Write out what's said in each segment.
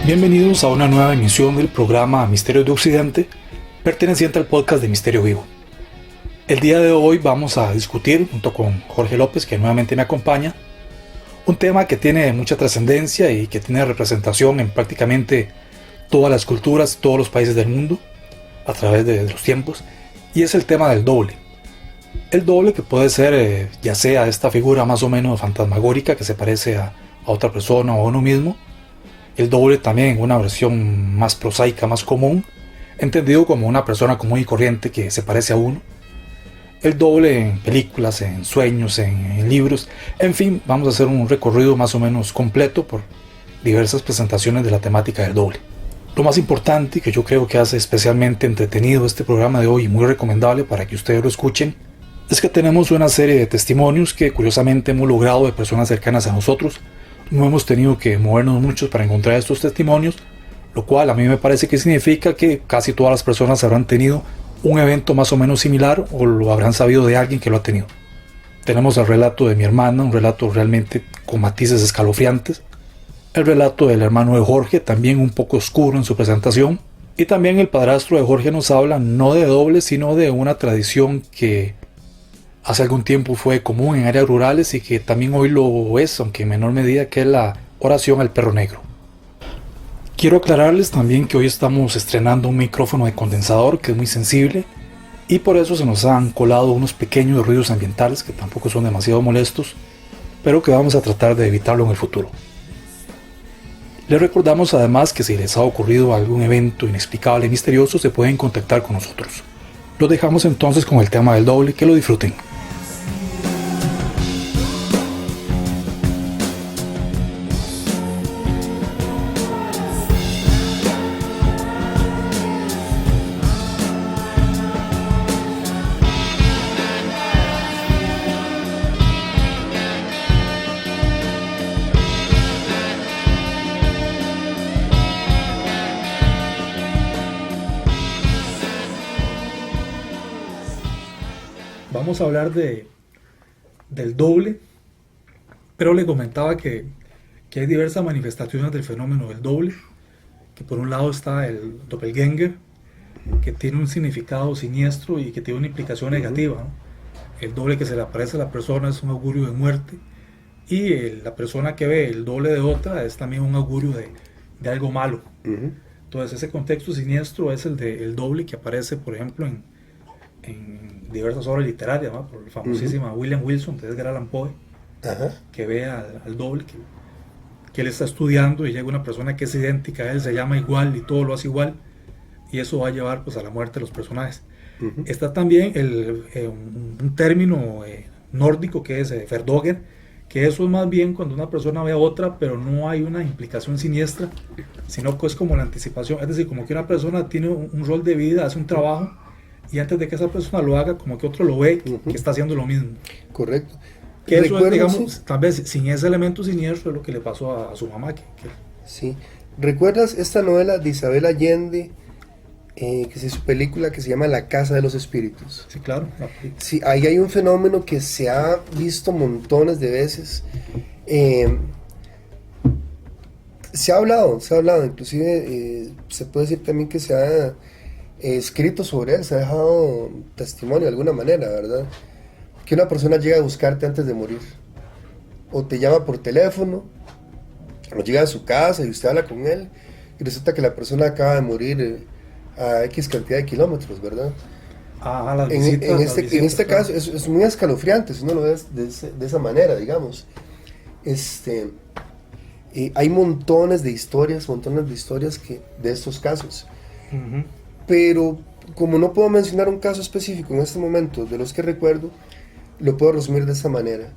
Bienvenidos a una nueva emisión del programa Misterios de Occidente, perteneciente al podcast de Misterio Vivo. El día de hoy vamos a discutir, junto con Jorge López, que nuevamente me acompaña, un tema que tiene mucha trascendencia y que tiene representación en prácticamente todas las culturas, todos los países del mundo, a través de los tiempos, y es el tema del doble. El doble, que puede ser ya sea esta figura más o menos fantasmagórica que se parece a otra persona o a uno mismo. El doble también en una versión más prosaica, más común, entendido como una persona común y corriente que se parece a uno. El doble en películas, en sueños, en libros, en fin, vamos a hacer un recorrido más o menos completo por diversas presentaciones de la temática del doble. Lo más importante, que yo creo que hace especialmente entretenido este programa de hoy y muy recomendable para que ustedes lo escuchen, es que tenemos una serie de testimonios que curiosamente hemos logrado de personas cercanas a nosotros. No hemos tenido que movernos mucho para encontrar estos testimonios, lo cual a mí me parece que significa que casi todas las personas habrán tenido un evento más o menos similar o lo habrán sabido de alguien que lo ha tenido. Tenemos el relato de mi hermana, un relato realmente con matices escalofriantes, el relato del hermano de Jorge, también un poco oscuro en su presentación, y también el padrastro de Jorge nos habla no de doble, sino de una tradición que hace algún tiempo fue común en áreas rurales y que también hoy lo es, aunque en menor medida, que es la oración al perro negro. Quiero aclararles también que hoy estamos estrenando un micrófono de condensador que es muy sensible y por eso se nos han colado unos pequeños ruidos ambientales que tampoco son demasiado molestos, pero que vamos a tratar de evitarlo en el futuro. Les recordamos además que si les ha ocurrido algún evento inexplicable y misterioso, se pueden contactar con nosotros. Los dejamos entonces con el tema del doble, que lo disfruten. Vamos a hablar del doble, pero le comentaba que hay diversas manifestaciones del fenómeno del doble, que por un lado está el doppelganger, que tiene un significado siniestro y que tiene una implicación negativa, ¿no? El doble que se le aparece a la persona es un augurio de muerte, y la persona que ve el doble de otra es también un augurio de algo malo. Entonces ese contexto siniestro es el doble que aparece, por ejemplo, en diversas obras literarias, ¿no? Por la famosísima William Wilson de Edgar Allan Poe, que ve al doble que él está estudiando y llega una persona que es idéntica a él, se llama igual y todo lo hace igual, y eso va a llevar pues a la muerte de los personajes. Está también un término nórdico que es Verdoger, que eso es más bien cuando una persona ve a otra pero no hay una implicación siniestra, sino que es como la anticipación, es decir, como que una persona tiene un rol de vida, hace un trabajo, y antes de que esa persona lo haga, como que otro lo ve, que está haciendo lo mismo. Correcto. Que eso es, digamos, tal vez sin ese elemento siniestro es lo que le pasó a su mamá. Sí. ¿Recuerdas esta novela de Isabel Allende, que es su película que se llama La Casa de los Espíritus? Sí, claro. Sí, ahí hay un fenómeno que se ha visto montones de veces. Se ha hablado, inclusive se puede decir también que se ha escrito sobre él, se ha dejado testimonio de alguna manera, ¿verdad? Que una persona llega a buscarte antes de morir, o te llama por teléfono, o llega a su casa y usted habla con él, y resulta que la persona acaba de morir a X cantidad de kilómetros, ¿verdad? En este caso es muy escalofriante si uno lo ve de esa manera, digamos. Hay montones de historias de estos casos. Pero como no puedo mencionar un caso específico en este momento de los que recuerdo, lo puedo resumir de esta manera.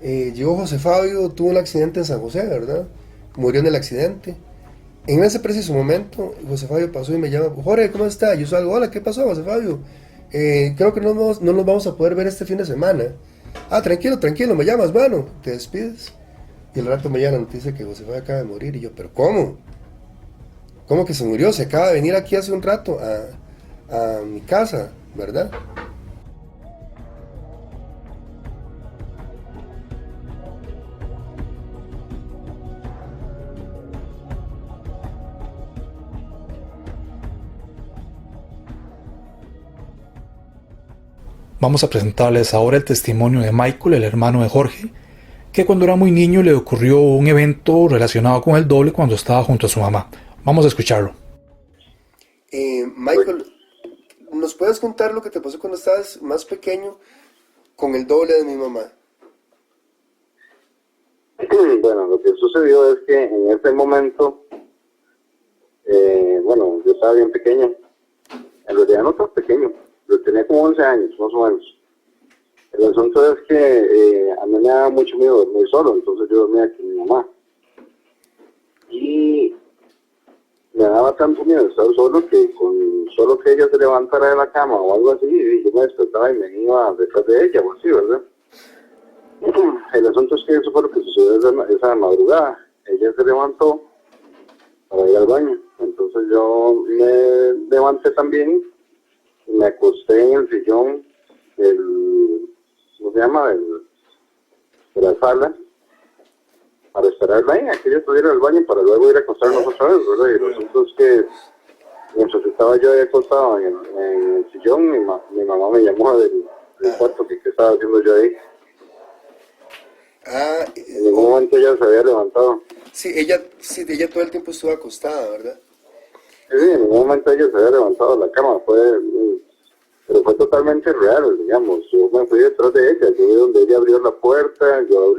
Llegó José Fabio, tuvo un accidente en San José, ¿verdad? Murió en el accidente. En ese preciso momento, José Fabio pasó y me llama: Jorge, ¿cómo está? Yo salgo: hola, ¿qué pasó, José Fabio? Creo que no nos vamos a poder ver este fin de semana. Ah, tranquilo, me llamas, bueno, te despides. Y al rato me llega la noticia que José Fabio acaba de morir. Y yo: ¿pero cómo? ¿Cómo que se murió? Se acaba de venir aquí hace un rato a mi casa, ¿verdad? Vamos a presentarles ahora el testimonio de Michael, el hermano de Jorge, que cuando era muy niño le ocurrió un evento relacionado con el doble cuando estaba junto a su mamá. Vamos a escucharlo. Michael, ¿nos puedes contar lo que te pasó cuando estabas más pequeño con el doble de mi mamá? Bueno, lo que sucedió es que en ese momento, yo estaba bien pequeño. En realidad no tan pequeño, pero tenía como 11 años, más o menos. El asunto es que a mí me daba mucho miedo dormir solo, entonces yo dormía con mi mamá. Y me daba tanto miedo estar solo que con solo que ella se levantara de la cama o algo así, y yo me despertaba y me iba detrás de ella o así, ¿verdad? El asunto es que eso fue lo que sucedió esa madrugada. Ella se levantó para ir al baño, entonces yo me levanté también y me acosté en el sillón ¿cómo se llama? De la sala, para esperarla ahí, a que ella pudiera ir al baño para luego ir a acostarnos otra vez, ¿verdad? Y el asunto es que mientras estaba yo ahí acostado en el sillón, mi mamá me llamó del cuarto que qué estaba haciendo yo ahí. En ningún momento ella se había levantado. Sí, ella todo el tiempo estuvo acostada, ¿verdad? Sí, en ningún momento ella se había levantado de la cama, pero fue totalmente real, digamos. Yo me fui detrás de ella, yo vi donde ella abrió la puerta, yo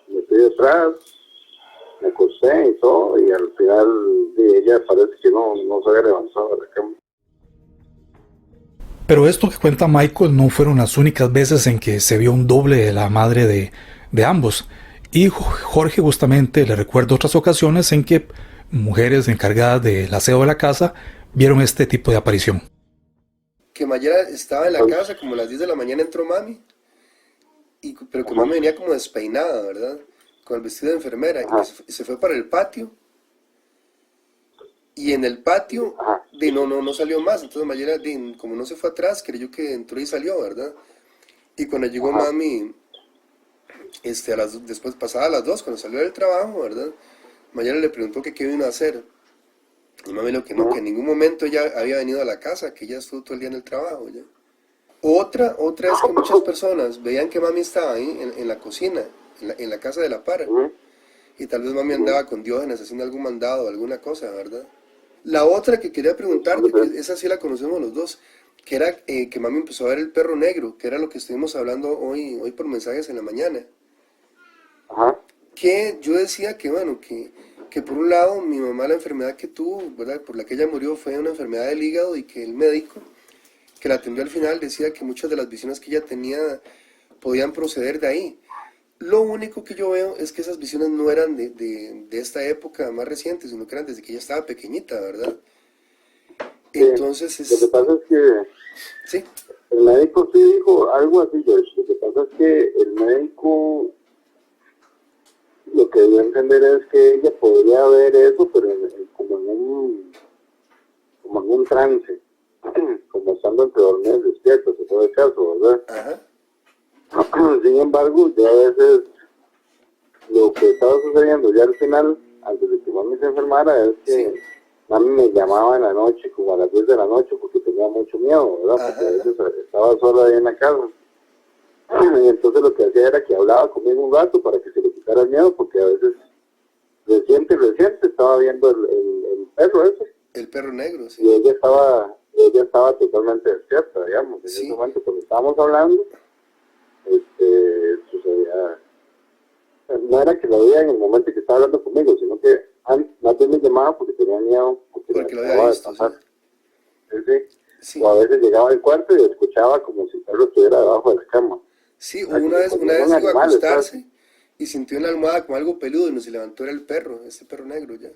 me fui detrás, me acosté y todo, y al final ella parece que no se había levantado de la cama. Pero esto que cuenta Michael no fueron las únicas veces en que se vio un doble de la madre de ambos. Y Jorge justamente le recuerda otras ocasiones en que mujeres encargadas del aseo de la casa vieron este tipo de aparición. Que Mayela estaba en la casa, como a las 10 de la mañana entró mami, pero que mami venía como despeinada, ¿verdad? Con el vestido de enfermera, y se fue para el patio, y en el patio no salió más. Entonces Mayela, como no se fue atrás, creyó que entró y salió, ¿verdad? Y cuando llegó mami, después pasadas las 2, cuando salió del trabajo, ¿verdad? Mayela le preguntó que qué vino a hacer, y mami lo que no, que en ningún momento ella había venido a la casa, que ella estuvo todo el día en el trabajo, ¿ya? Otra es que muchas personas veían que mami estaba ahí en la cocina, en la casa de la par, y tal vez mami andaba con Diógenes haciendo algún mandado o alguna cosa, ¿verdad? La otra que quería preguntarte, que esa sí la conocemos los dos, que era que mami empezó a ver el perro negro, que era lo que estuvimos hablando hoy por mensajes en la mañana. Que yo decía que, bueno, que por un lado mi mamá la enfermedad que tuvo, ¿verdad?, por la que ella murió fue una enfermedad del hígado, y que el médico que la atendió al final decía que muchas de las visiones que ella tenía podían proceder de ahí. Lo único que yo veo es que esas visiones no eran de esta época más reciente, sino que eran desde que ella estaba pequeñita, ¿verdad? Sí, entonces lo que pasa es que sí, el médico sí dijo algo así, George. Lo que pasa es que el médico lo que dio a entender es que ella podría ver eso, pero como en un trance, como estando entre dormidos y despiertos, en todo el caso, ¿verdad? Sin embargo, ya a veces lo que estaba sucediendo ya al final, antes de que mami se enfermara, es que mami me llamaba en la noche, como a las 10 de la noche, porque tenía mucho miedo, ¿verdad? Porque a veces estaba sola ahí en la casa. Y entonces lo que hacía era que hablaba conmigo un rato para que se le quitara el miedo, porque a veces reciente estaba viendo el perro ese. El perro negro, sí. Y ella estaba totalmente despierta, digamos. En ese momento, cuando estábamos hablando, sucedía. No era que lo veía en el momento que estaba hablando conmigo, sino que más bien me llamaba porque tenía miedo, porque lo había visto, sí. O a veces llegaba al cuarto y escuchaba como si el perro estuviera debajo de la cama. Sí, una vez iba a acostarse y sintió en la almohada como algo peludo, y no se levantó, era el perro, ese perro negro ya.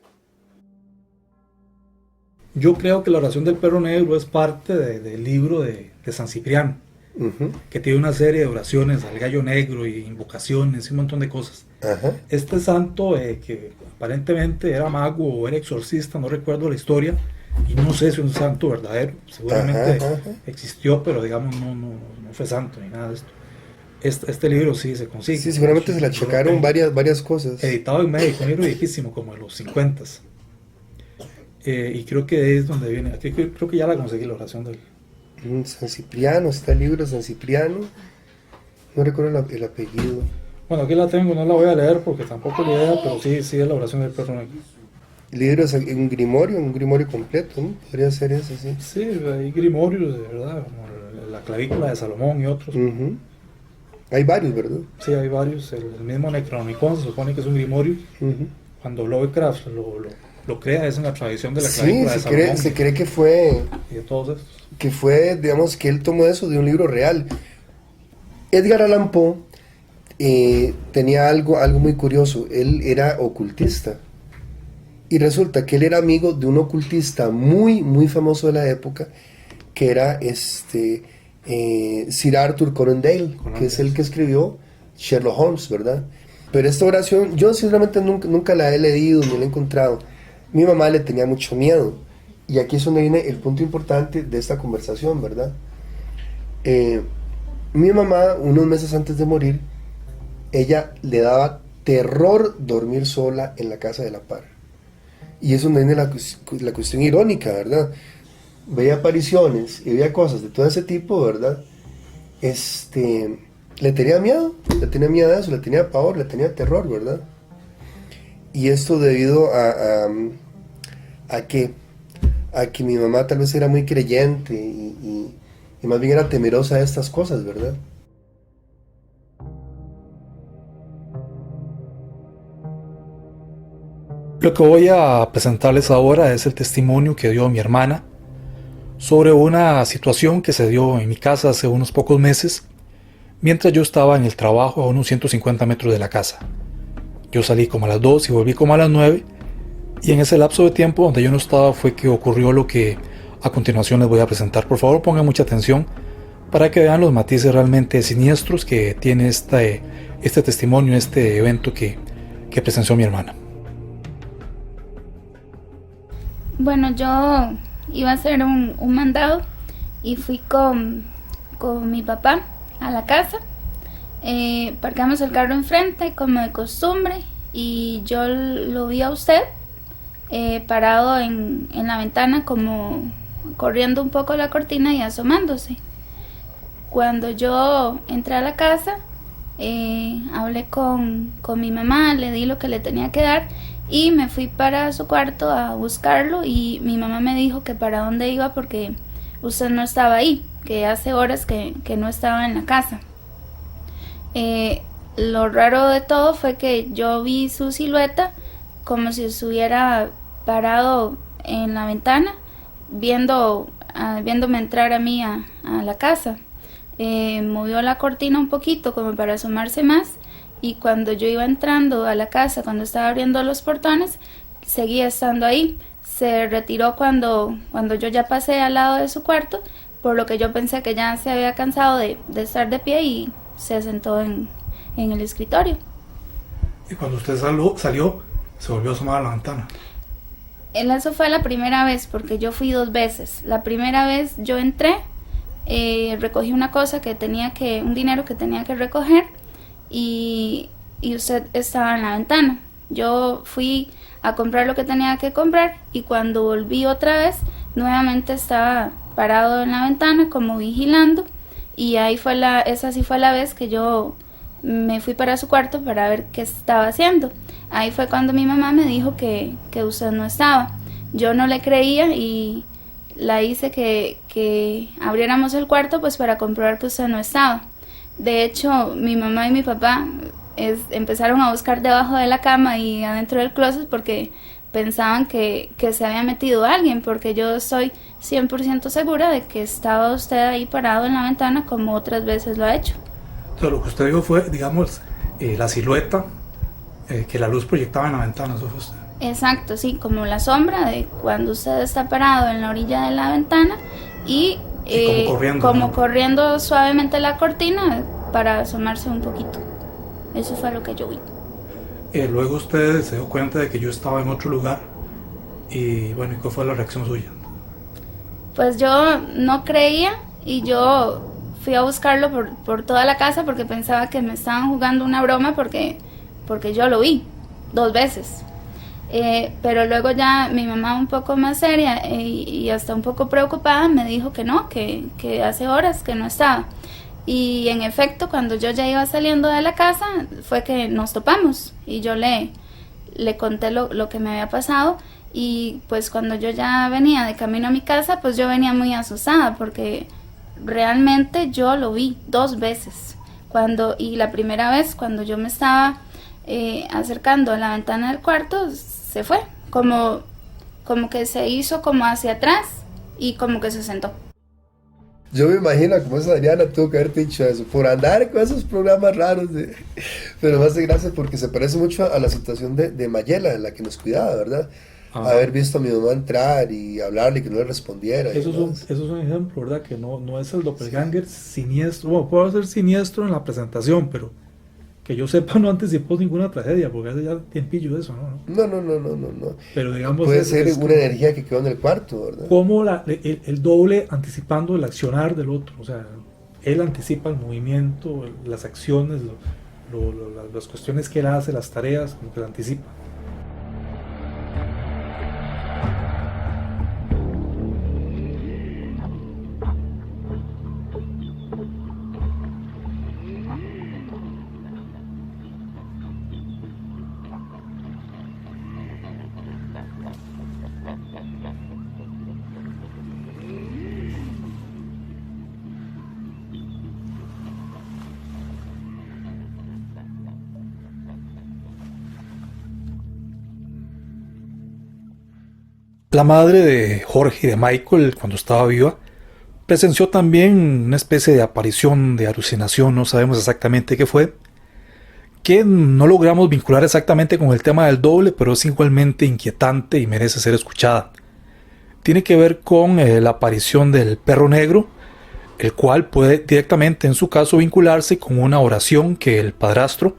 Yo creo que la oración del perro negro es parte del libro de San Cipriano, que tiene una serie de oraciones al gallo negro y invocaciones y un montón de cosas. Este santo, que aparentemente era mago o era exorcista, no recuerdo la historia, y no sé si es un santo verdadero, seguramente existió, pero digamos no fue santo ni nada de esto. Este libro sí se consigue. Sí, seguramente se le achacaron varias cosas. Editado en México, un libro viejísimo, como de los 50s. Y creo que es donde viene, creo que ya la conseguí, la oración San Cipriano, está el libro San Cipriano. No recuerdo el apellido. Bueno, aquí la tengo, no la voy a leer porque tampoco la idea, pero sí es la oración del perro negro. El libro es un grimorio completo, ¿no? Podría ser ese, sí. Sí, hay grimorios, de verdad, como la clavícula de Salomón y otros. Hay varios, ¿verdad? Sí, hay varios. El mismo Necronomicon se supone que es un grimorio. Cuando Lovecraft lo crea, es en la tradición de la clavícula de Salomón. Se cree que fue... Y de todos estos. Que fue, digamos, que él tomó eso de un libro real. Edgar Allan Poe tenía algo muy curioso. Él era ocultista. Y resulta que él era amigo de un ocultista muy, muy famoso de la época, que era Sir Arthur Conan Doyle, que es el que escribió Sherlock Holmes, ¿verdad? Pero esta oración, yo sinceramente nunca la he leído ni la he encontrado. Mi mamá le tenía mucho miedo. Y aquí es donde viene el punto importante de esta conversación, ¿verdad? Mi mamá, unos meses antes de morir, ella le daba terror dormir sola en la casa de la par. Y eso viene la cuestión irónica, ¿verdad? Veía apariciones y veía cosas de todo ese tipo, ¿verdad? Le tenía miedo a eso, le tenía pavor, le tenía terror, ¿verdad? Y esto debido a que mi mamá tal vez era muy creyente y más bien era temerosa de estas cosas, ¿verdad? Lo que voy a presentarles ahora es el testimonio que dio mi hermana sobre una situación que se dio en mi casa hace unos pocos meses, mientras yo estaba en el trabajo a unos 150 metros de la casa. Yo salí como a las 2 y volví como a las 9, y en ese lapso de tiempo donde yo no estaba fue que ocurrió lo que a continuación les voy a presentar. Por favor, pongan mucha atención para que vean los matices realmente siniestros que tiene este testimonio, este evento que presenció mi hermana. Bueno, yo iba a hacer un mandado y fui con mi papá a la casa. Parcamos el carro enfrente como de costumbre y yo lo vi a usted parado en la ventana, como corriendo un poco la cortina y asomándose. Cuando yo entré a la casa, hablé con mi mamá, le di lo que le tenía que dar y me fui para su cuarto a buscarlo, y mi mamá me dijo que para dónde iba porque usted no estaba ahí, que hace horas que no estaba en la casa. Lo raro de todo fue que yo vi su silueta como si estuviera parado en la ventana viéndome entrar a mí a la casa. Movió la cortina un poquito como para asomarse más, y cuando yo iba entrando a la casa, cuando estaba abriendo los portones, seguía estando ahí. Se retiró cuando yo ya pasé al lado de su cuarto, por lo que yo pensé que ya se había cansado de estar de pie y se sentó en el escritorio. Y cuando usted salió, se volvió a asomar a la ventana. Eso fue la primera vez, porque yo fui 2 veces. La primera vez yo entré, recogí una cosa un dinero que tenía que recoger, y usted estaba en la ventana. Yo fui a comprar lo que tenía que comprar, y cuando volví otra vez, nuevamente estaba parado en la ventana como vigilando, y esa sí fue la vez que yo me fui para su cuarto para ver qué estaba haciendo. Ahí fue cuando mi mamá me dijo que usted no estaba. Yo no le creía y la hice que abriéramos el cuarto pues para comprobar que usted no estaba. De hecho, mi mamá y mi papá empezaron a buscar debajo de la cama y adentro del closet porque pensaban que se había metido alguien, porque yo estoy 100% segura de que estaba usted ahí parado en la ventana como otras veces lo ha hecho. Entonces, lo que usted dijo fue, digamos, la silueta que la luz proyectaba en la ventana, ¿eso fue usted? Exacto, sí, como la sombra de cuando usted está parado en la orilla de la ventana y como corriendo suavemente la cortina para asomarse un poquito. Eso fue lo que yo vi. Luego usted se dio cuenta de que yo estaba en otro lugar y bueno, ¿cuál fue la reacción suya? Pues yo no creía y yo fui a buscarlo por toda la casa porque pensaba que me estaban jugando una broma porque yo lo vi 2 veces. Pero luego ya mi mamá un poco más seria y hasta un poco preocupada me dijo que no, que hace horas que no estaba. Y en efecto, cuando yo ya iba saliendo de la casa, fue que nos topamos y yo le conté lo que me había pasado. Y pues cuando yo ya venía de camino a mi casa, pues yo venía muy asustada porque realmente yo lo vi 2 veces. Y la primera vez, cuando yo me estaba acercando a la ventana del cuarto, se fue, como que se hizo como hacia atrás y como que se sentó. Yo me imagino cómo esa Adriana tuvo que haber dicho eso, por andar con esos programas raros. Pero más de gracia porque se parece mucho a la situación de Mayela, en la que nos cuidaba, ¿verdad? Ajá. Haber visto a mi mamá entrar y hablarle y que no le respondiera. Eso es un ejemplo, ¿verdad? Que no es el doppelganger siniestro. Bueno, puede ser siniestro en la presentación, pero que yo sepa no anticipó ninguna tragedia, porque hace ya tiempillo eso, ¿no? No. Pero digamos... Puede ser una energía que quedó en el cuarto, ¿verdad? Como el doble anticipando el accionar del otro, o sea, él anticipa el movimiento, las acciones, las cuestiones que él hace, las tareas, como que la anticipa. La madre de Jorge y de Michael, cuando estaba viva, presenció también una especie de aparición, de alucinación, no sabemos exactamente qué fue, que no logramos vincular exactamente con el tema del doble, pero es igualmente inquietante y merece ser escuchada. Tiene que ver con la aparición del perro negro, el cual puede directamente en su caso vincularse con una oración que el padrastro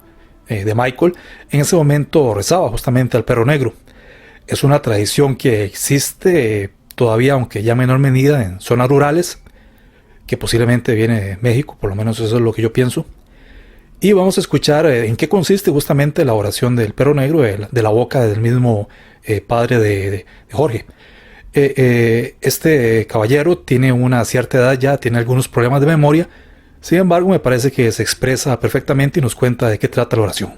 de Michael en ese momento rezaba justamente al perro negro. Es una tradición que existe todavía, aunque ya en menor medida, en zonas rurales, que posiblemente viene de México, por lo menos eso es lo que yo pienso. Y vamos a escuchar en qué consiste justamente la oración del perro negro de la boca del mismo padre de Jorge. Este caballero tiene una cierta edad ya, tiene algunos problemas de memoria, sin embargo me parece que se expresa perfectamente y nos cuenta de qué trata la oración.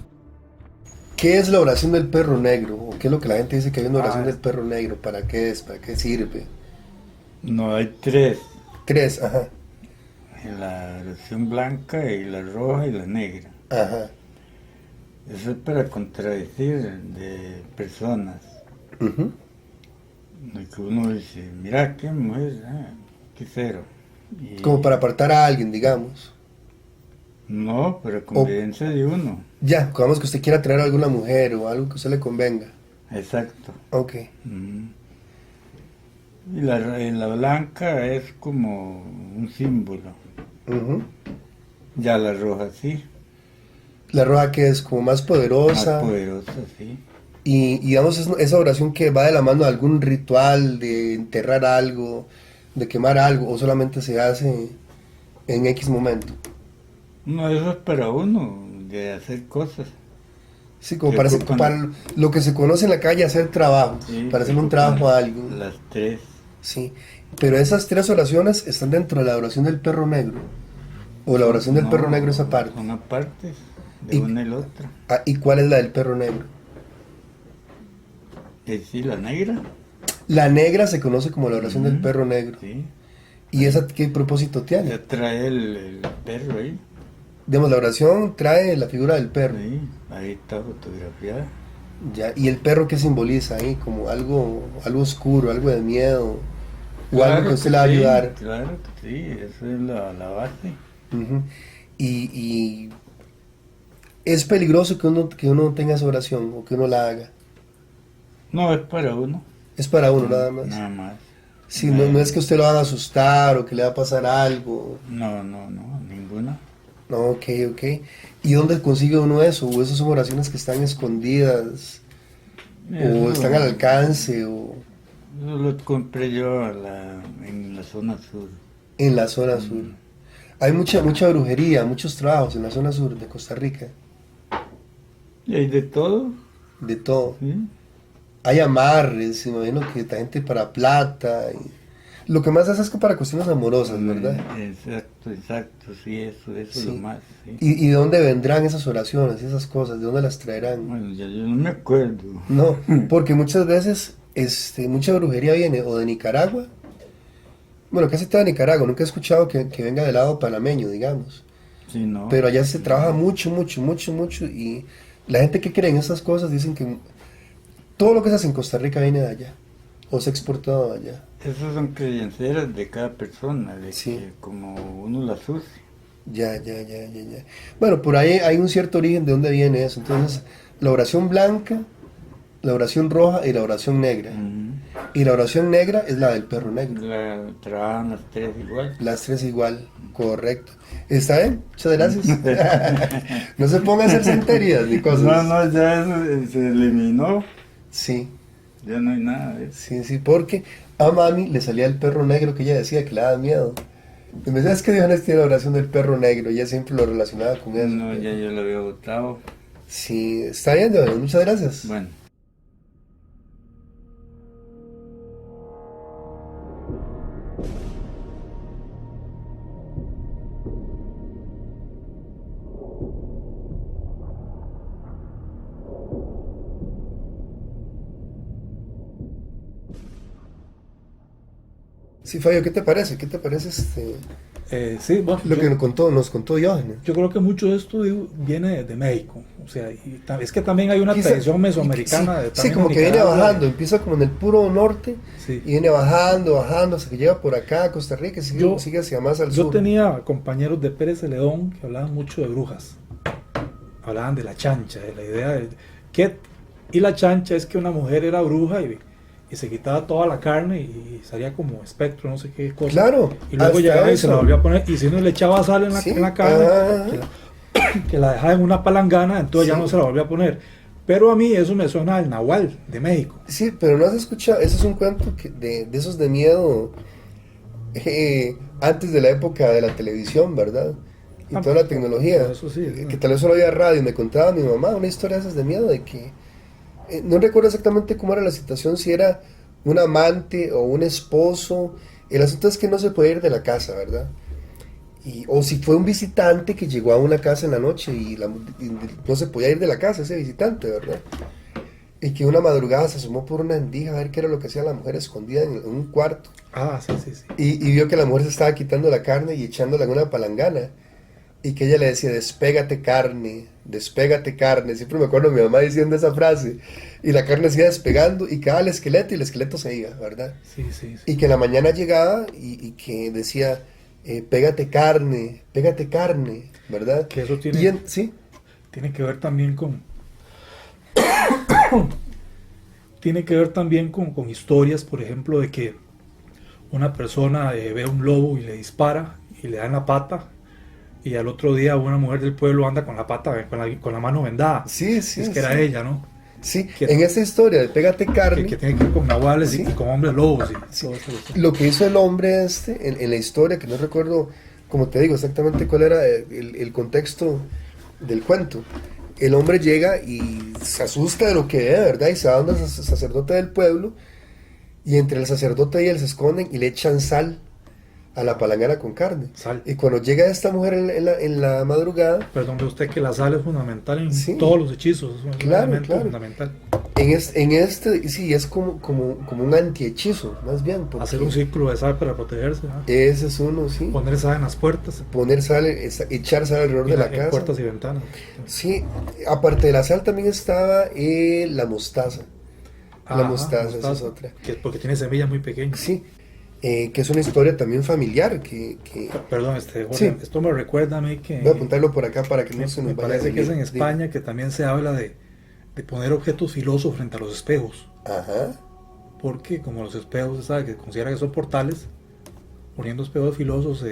¿Qué es la oración del perro negro? ¿O qué es lo que la gente dice que hay una oración del perro negro? ¿Para qué es? ¿Para qué sirve? No, hay 3. 3, ajá. La oración blanca y la roja y la negra. Ajá. Eso es para contradecir de personas. Uh-huh. Que uno dice, mira qué mujer, qué cero. Y como para apartar a alguien, digamos. No, pero conveniencia de uno. Ya, digamos que usted quiera traer a alguna mujer o algo que a usted le convenga. Exacto. Ok. Y la blanca es como un símbolo. Uh-huh. Ya la roja sí. La roja que es como más poderosa. Más poderosa, sí. Y digamos, esa oración que va de la mano de algún ritual, de enterrar algo, de quemar algo, o solamente se hace en X momento. No, eso es para uno, de hacer cosas. Sí, como para lo que se conoce en la calle, hacer trabajo, sí, para hacer un trabajo a alguien. Las 3. Sí, pero esas 3 oraciones están dentro de la oración del perro negro. O la oración del perro negro es aparte. Son aparte, de una y la otra. ¿Y cuál es la del perro negro? Sí, la negra. La negra se conoce como la oración del perro negro. Sí. ¿Y esa qué propósito tiene? Ya trae el perro ahí. Digamos, la oración trae la figura del perro. Sí, ahí está fotografiada. Ya, ¿y el perro qué simboliza ahí? Como algo oscuro, algo de miedo, o Claro algo que usted le va a ayudar. Claro que sí, eso es la base. Uh-huh. Y es peligroso que uno tenga esa oración o que uno la haga. No, es para uno. Es para uno nada más. Nada más. Sí, no es que usted lo van a asustar o que le va a pasar algo. No, ninguna. No, ok. ¿Y dónde consigue uno eso? ¿O esas son oraciones que están escondidas? ¿O están al alcance? Eso lo compré yo en la zona sur. En la zona sur. Hay mucha brujería, muchos trabajos en la zona sur de Costa Rica. ¿Y hay de todo? De todo. ¿Sí? hay amarres, imagino que hay gente para plata. Y lo que más hace es que para cuestiones amorosas, ¿verdad? Exacto, sí, eso es Sí. lo más. Sí. ¿Y de dónde vendrán esas oraciones, esas cosas? ¿De dónde las traerán? Bueno, ya yo no me acuerdo. No, porque muchas veces mucha brujería viene o de Nicaragua. Bueno, casi toda de Nicaragua. Nunca he escuchado que venga del lado panameño, digamos. Sí, no. Pero allá se trabaja mucho, mucho, mucho, mucho. Y la gente que cree en esas cosas dicen que todo lo que se hace en Costa Rica viene de allá. O se ha exportado de allá. Esas son creencias de cada persona, de Sí. que como uno las use. Ya. Bueno, por ahí hay un cierto origen de dónde viene eso. Entonces, la oración blanca, la oración roja y la oración negra. Y la oración negra es la del perro negro. Trabajan las tres igual. Las tres igual, correcto. ¿Está bien? Muchas gracias. No se ponga a hacer santerías ni cosas. No, ya eso se eliminó. Sí, Ya no hay nada de eso. sí, porque a mami le salía el perro negro que ella decía que le daba miedo. Y me decía, es que Dios tiene la oración del perro negro, y ella siempre lo relacionaba con eso. No, ya yo lo había votado. Sí, está bien, Dios, muchas gracias. Bueno. Sí, Fabio, ¿qué te parece? ¿Qué te parece Sí, bueno, lo que nos contó Diógenes? yo creo que mucho de esto viene de México. O sea, es que también hay una Quizá- tradición mesoamericana. Sí, también como en que viene Nicaragua. bajando, empieza como en el puro norte Sí. y viene bajando hasta que llega por acá a Costa Rica y Yo- sigue hacia más al Yo sur. tenía compañeros de Pérez Celedón que hablaban mucho de brujas. Hablaban de la chancha, de la idea de y la chancha es que una mujer era bruja y se quitaba toda la carne y salía como espectro, no sé qué cosa. Claro, Y luego hasta llegaba y se la eso. volvía a poner. Y si uno le echaba sal en la, Sí, en la carne, ajá. que la dejaba en una palangana, entonces ya Sí. no se la volvía a poner. Pero a mí eso me suena al Nahual de México. Sí, pero no has escuchado, ese es un cuento de esos de miedo antes de la época de la televisión, ¿verdad? Y Ah, toda la tecnología. eso sí, Que tal vez solo había radio. Me contaba mi mamá una historia de esas de miedo de que no recuerdo exactamente cómo era la situación, si era un amante o un esposo. El asunto es que no se puede ir de la casa, ¿verdad? O si fue un visitante que llegó a una casa en la noche y no se podía ir de la casa ese visitante, ¿verdad? Y que una madrugada se asomó por una endija a ver qué era lo que hacía la mujer escondida en un cuarto. Ah, sí. Y vio que la mujer se estaba quitando la carne y echándola en una palangana. Y que ella le decía, despégate carne. Siempre me acuerdo de mi mamá diciendo esa frase. Y la carne se iba despegando y quedaba el esqueleto y el esqueleto se iba, ¿verdad? Sí. Y que en la mañana llegaba y que decía, pégate carne, ¿verdad? Que eso tiene, Sí, tiene que ver también con con historias, por ejemplo, de que una persona ve un lobo y le dispara y le da en la pata, y al otro día una mujer del pueblo anda con la pata, con la mano vendada. sí. Es que era ella, ¿no? Sí, Que- en esa historia de pégate carne, Que tiene que ver con nahuales Sí. y con hombres lobos. Sí. Lo que hizo el hombre en la historia, que no recuerdo, como te digo, exactamente cuál era el contexto del cuento. El hombre llega y se asusta de lo que ve, ¿verdad? Y se va donde el sacerdote del pueblo, y entre el sacerdote y él se esconden y le echan sal a la palangana con carne. Sal. Y cuando llega esta mujer en la madrugada, Perdón, ve usted que la sal es fundamental en Sí. todos los hechizos. Es un Claro, elemento claro. fundamental. sí, es como un antihechizo, más bien. Porque Hacer un círculo de sal para protegerse, ¿no? ese es uno, sí. Poner sal en las puertas, Poner sal, echar sal alrededor de la en casa. puertas y ventanas. Sí, aparte de la sal también estaba la mostaza. La Ajá, mostaza, esa es otra. Que porque tiene semillas muy pequeñas. Sí, que es una historia también familiar, Perdón, Jorge, Sí. esto me recuerda a mí que voy a apuntarlo por acá para que no se nos me vaya parece a que es en ir. España que también se habla de poner objetos filosos frente a los espejos, Ajá, porque como los espejos, se sabe que considera que son portales, poniendo espejos filosos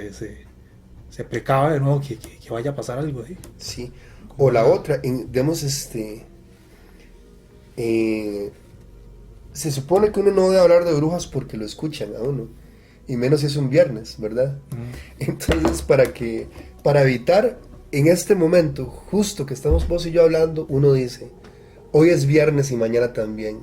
se precava de nuevo que vaya a pasar algo ahí. sí. O la otra, digamos, se supone que uno no debe hablar de brujas porque lo escuchan a uno, y menos si es un viernes, ¿verdad? Entonces, para evitar en este momento, justo que estamos vos y yo hablando, uno dice, Hoy es viernes y mañana también.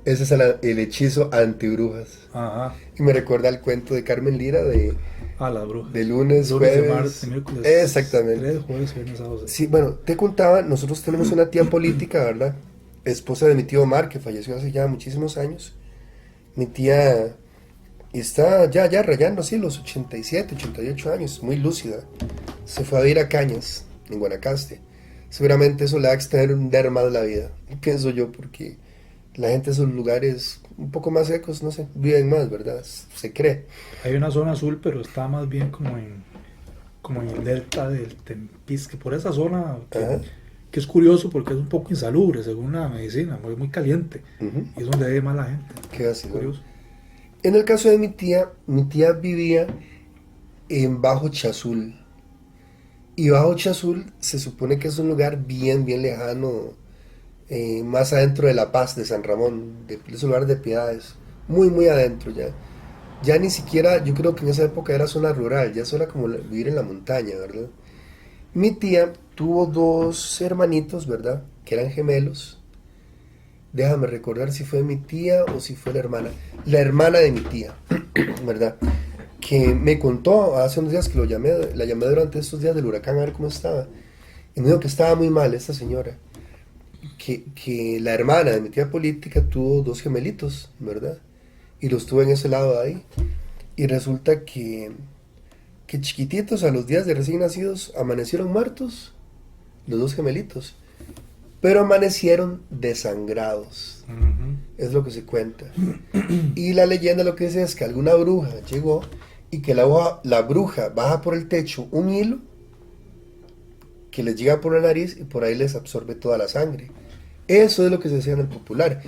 Ese es el hechizo antibrujas. Ajá. Y me recuerda al cuento de Carmen Lira de las brujas. De lunes, de jueves. martes, miércoles. Exactamente. 3 jueves, viernes, sábado. Sí, bueno, te contaba, nosotros tenemos una tía política, ¿verdad? Esposa de mi tío Omar, que falleció hace ya muchísimos años. Mi tía está ya rayando así los 87, 88 años, muy lúcida. Se fue a vivir a Cañas, en Guanacaste. Seguramente eso le va a extender más la vida, pienso yo, porque la gente de esos lugares un poco más secos, no sé, viven más, ¿verdad? Se cree. Hay una zona azul, pero está más bien como en el delta del Tempisque, por esa zona que es curioso porque es un poco insalubre según la medicina, muy caliente, y es donde vive más la gente. Qué así, curioso. En el caso de mi tía vivía en Bajo Chazul. Y Bajo Chazul se supone que es un lugar bien lejano, más adentro de La Paz, de San Ramón, de ese lugar de Piedades, muy adentro ya. Ya ni siquiera, yo creo que en esa época era zona rural, ya eso era como vivir en la montaña, ¿verdad? Mi tía tuvo 2 hermanitos, ¿verdad? Que eran gemelos. Déjame recordar si fue mi tía o si fue la hermana de mi tía, ¿verdad? Que me contó hace unos días que la llamé durante estos días del huracán a ver cómo estaba. Y me dijo que estaba muy mal esta señora. Que la hermana de mi tía política tuvo 2 gemelitos, ¿verdad? Y los tuvo en ese lado de ahí. Y resulta que chiquititos a los días de recién nacidos amanecieron muertos, los 2 gemelitos. Pero amanecieron desangrados. Es lo que se cuenta. Y la leyenda lo que dice es que alguna bruja llegó y que la bruja baja por el techo un hilo que les llega por la nariz y por ahí les absorbe toda la sangre. Eso es lo que se decía en el popular.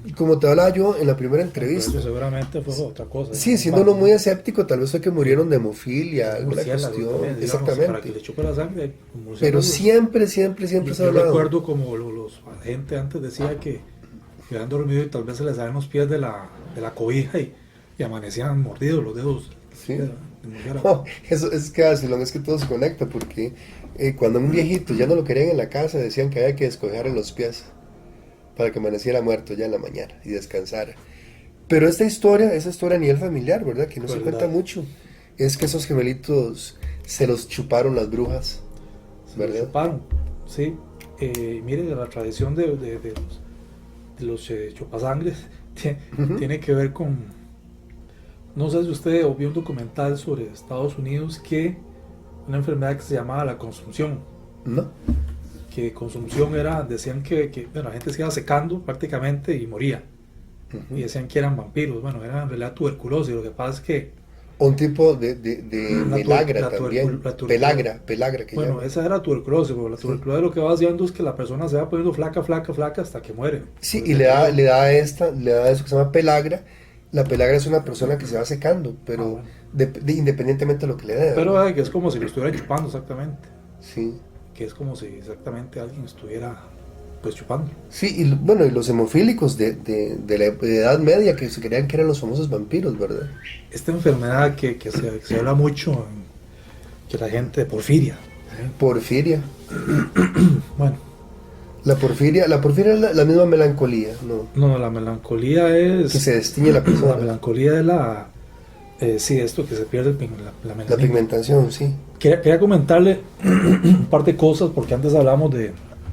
Y como te hablaba yo en la primera entrevista. Pero seguramente fue otra cosa. Sí, siendo uno muy escéptico, tal vez fue que murieron de hemofilia, alguna cuestión. También, digamos, exactamente. Para que le chupe la sangre. Pero siempre se ha hablado. Yo recuerdo como la gente antes decía que habían dormido y tal vez se les salen los pies de la cobija y amanecían mordidos los dedos. Sí. Eso es que vacilón, es que todo se conecta, porque cuando un viejito ya no lo querían en la casa, decían que había que descogerle los pies para que amaneciera muerto ya en la mañana y descansara. Pero esa historia a nivel familiar, ¿verdad? Que no se cuenta mucho. Es que esos gemelitos se los chuparon las brujas, ¿verdad? Se los chuparon, sí. Miren, la tradición de los chupasangres tiene que ver con... No sé si usted vio un documental sobre Estados Unidos, que una enfermedad que se llamaba la consumpción. ¿No? Que consumpción decían que bueno, la gente se iba secando prácticamente y moría. Y decían que eran vampiros. Bueno, era en realidad tuberculosis. Lo que pasa es que... Un tipo de pelagra también. Pelagra que bueno, llama. Esa era tuberculosis, porque la tuberculosis lo que va haciendo es que la persona se va poniendo flaca hasta que muere. Sí, entonces, y le da eso que se llama pelagra. La pelagra es una persona que se va secando, pero independientemente de lo que le dé. Pero que es como si lo estuviera chupando exactamente. Sí. Que es como si exactamente alguien estuviera pues chupando. Sí, y bueno, y los hemofílicos de la Edad Media, que se creían que eran los famosos vampiros, ¿verdad? Esta enfermedad que se habla mucho, que la gente, porfiria. Porfiria. Bueno. La porfiria es la misma melancolía, ¿no? No, la melancolía es... Que se destiñe la persona. La melancolía es la... sí, esto que se pierde la pigmentación, sí. Quería comentarle un par de cosas, porque antes hablamos de...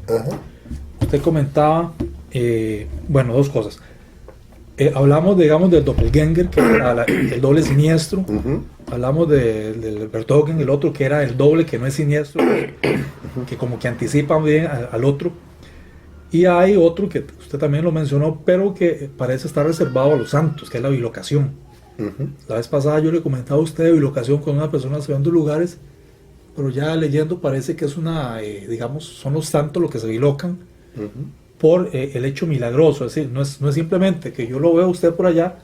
Ajá. Usted comentaba, bueno, 2 cosas. Hablamos, digamos, del doppelganger, que era el doble siniestro. Hablamos del Vertogen, el otro que era el doble, que no es siniestro, que como que anticipa bien al otro. Y hay otro que usted también lo mencionó, pero que parece estar reservado a los santos, que es la bilocación. La vez pasada yo le comentaba a usted de bilocación con una persona estudiando lugares, pero ya leyendo parece que es digamos, son los santos los que se bilocan por el hecho milagroso. Es decir, no es simplemente que yo lo veo a usted por allá,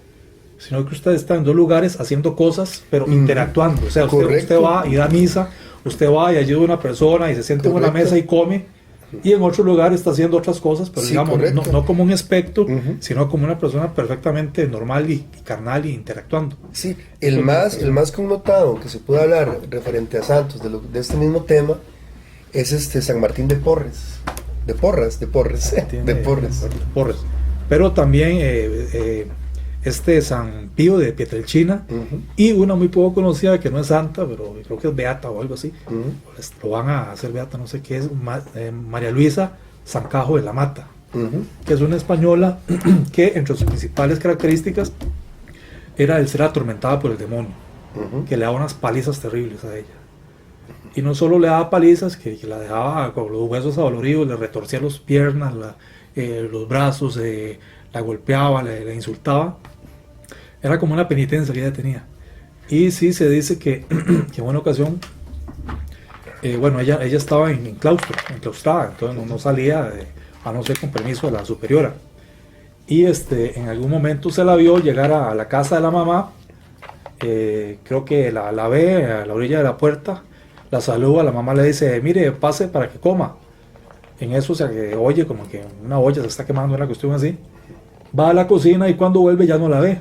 sino que usted está en 2 lugares haciendo cosas, pero interactuando. O sea, usted va y da misa, usted va y ayuda a una persona y se siente en una mesa y come, y en otro lugar está haciendo otras cosas, pero digamos, no como un espectro, sino como una persona perfectamente normal y carnal y interactuando. Sí, el más connotado que se puede hablar referente a santos de este mismo tema es San Martín de Porres, De Porres. De Porres. Pero también San Pío de Pietrelcina, y una muy poco conocida que no es santa, pero creo que es beata o algo así, lo van a hacer beata, no sé qué es, María Luisa Sancajo de la Mata, que es una española que entre sus principales características era el ser atormentada por el demonio, que le daba unas palizas terribles a ella. Y no solo le daba palizas, que la dejaba con los huesos adoloridos, le retorcía las piernas, los brazos, la golpeaba, le insultaba. Era como una penitencia que ella tenía. Y sí se dice que en una ocasión, ella estaba en claustro, enclaustrada, entonces no salía, a no ser con permiso de la superiora. Y en algún momento se la vio llegar a la casa de la mamá, creo que la ve a la orilla de la puerta, la saluda, la mamá le dice, mire, pase para que coma. En eso se oye como que una olla se está quemando, una cuestión así. Va a la cocina y cuando vuelve ya no la ve.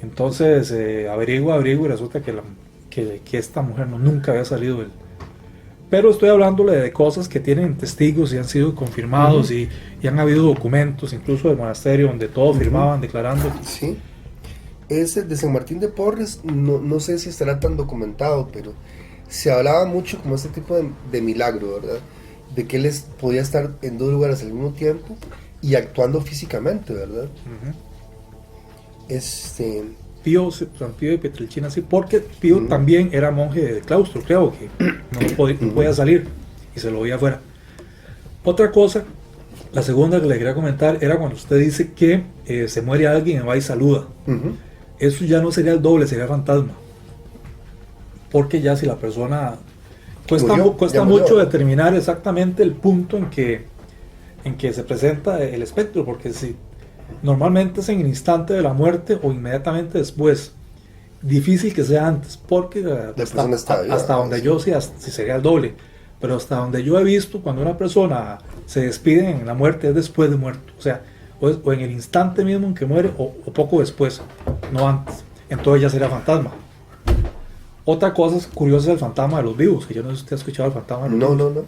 Entonces averigua y resulta que esta mujer nunca había salido del... Pero estoy hablándole de cosas que tienen testigos y han sido confirmados, y han habido documentos, incluso del monasterio, donde todos firmaban declarando. Sí. Ese de San Martín de Porres, no sé si estará tan documentado, pero se hablaba mucho como este tipo de milagro, ¿verdad? De que él podía estar en dos lugares al mismo tiempo y actuando físicamente, ¿verdad? San Pío de Pietrelcina, sí, porque Pío también era monje de claustro, creo que no podía salir y se lo veía afuera. Otra cosa, la segunda que le quería comentar, era cuando usted dice que se muere alguien y va y saluda. Eso ya no sería el doble, sería fantasma. Porque ya si la persona... Cuesta mucho determinar exactamente el punto en que se presenta el espectro, porque si normalmente es en el instante de la muerte o inmediatamente después, difícil que sea antes, porque hasta donde yo sé, si sería el doble, pero hasta donde yo he visto, cuando una persona se despide en la muerte es después de muerto, o sea, o en el instante mismo en que muere o poco después, no antes, entonces ya sería fantasma. Otra cosa curiosa es el fantasma de los vivos, que yo no sé si usted ha escuchado el fantasma de los vivos. No.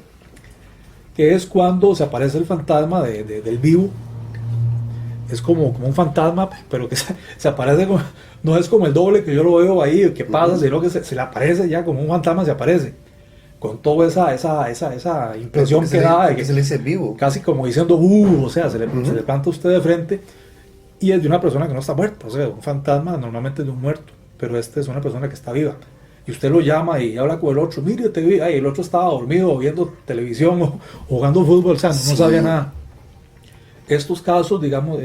Que es cuando se aparece el fantasma del vivo. Es como un fantasma, pero que se aparece, no es como el doble que yo lo veo ahí, que pasa, sino que se le aparece ya como un fantasma, se aparece. Con toda esa impresión que da de que se le dice vivo. Casi como diciendo, o sea, se le planta a usted de frente, y es de una persona que no está muerta. O sea, un fantasma normalmente es de un muerto, pero este es una persona que está viva. Y usted lo llama y habla con el otro, mire, te vi, el otro estaba dormido, viendo televisión o jugando fútbol, o sea, no sabía nada. Estos casos, digamos,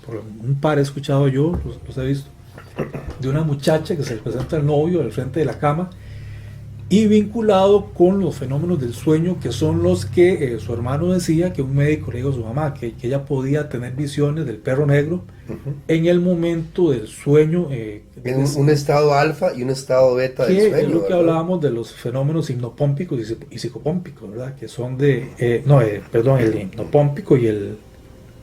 por un par he escuchado yo, los he visto, de una muchacha que se le presenta al novio al frente de la cama, y vinculado con los fenómenos del sueño, que son los que su hermano decía que un médico le dijo a su mamá, que ella podía tener visiones del perro negro en el momento del sueño. En un estado alfa y un estado beta del sueño. Es lo que hablábamos de los fenómenos hipnopómpicos y psicopómpicos, ¿verdad? Que son el hipnopómpico y el...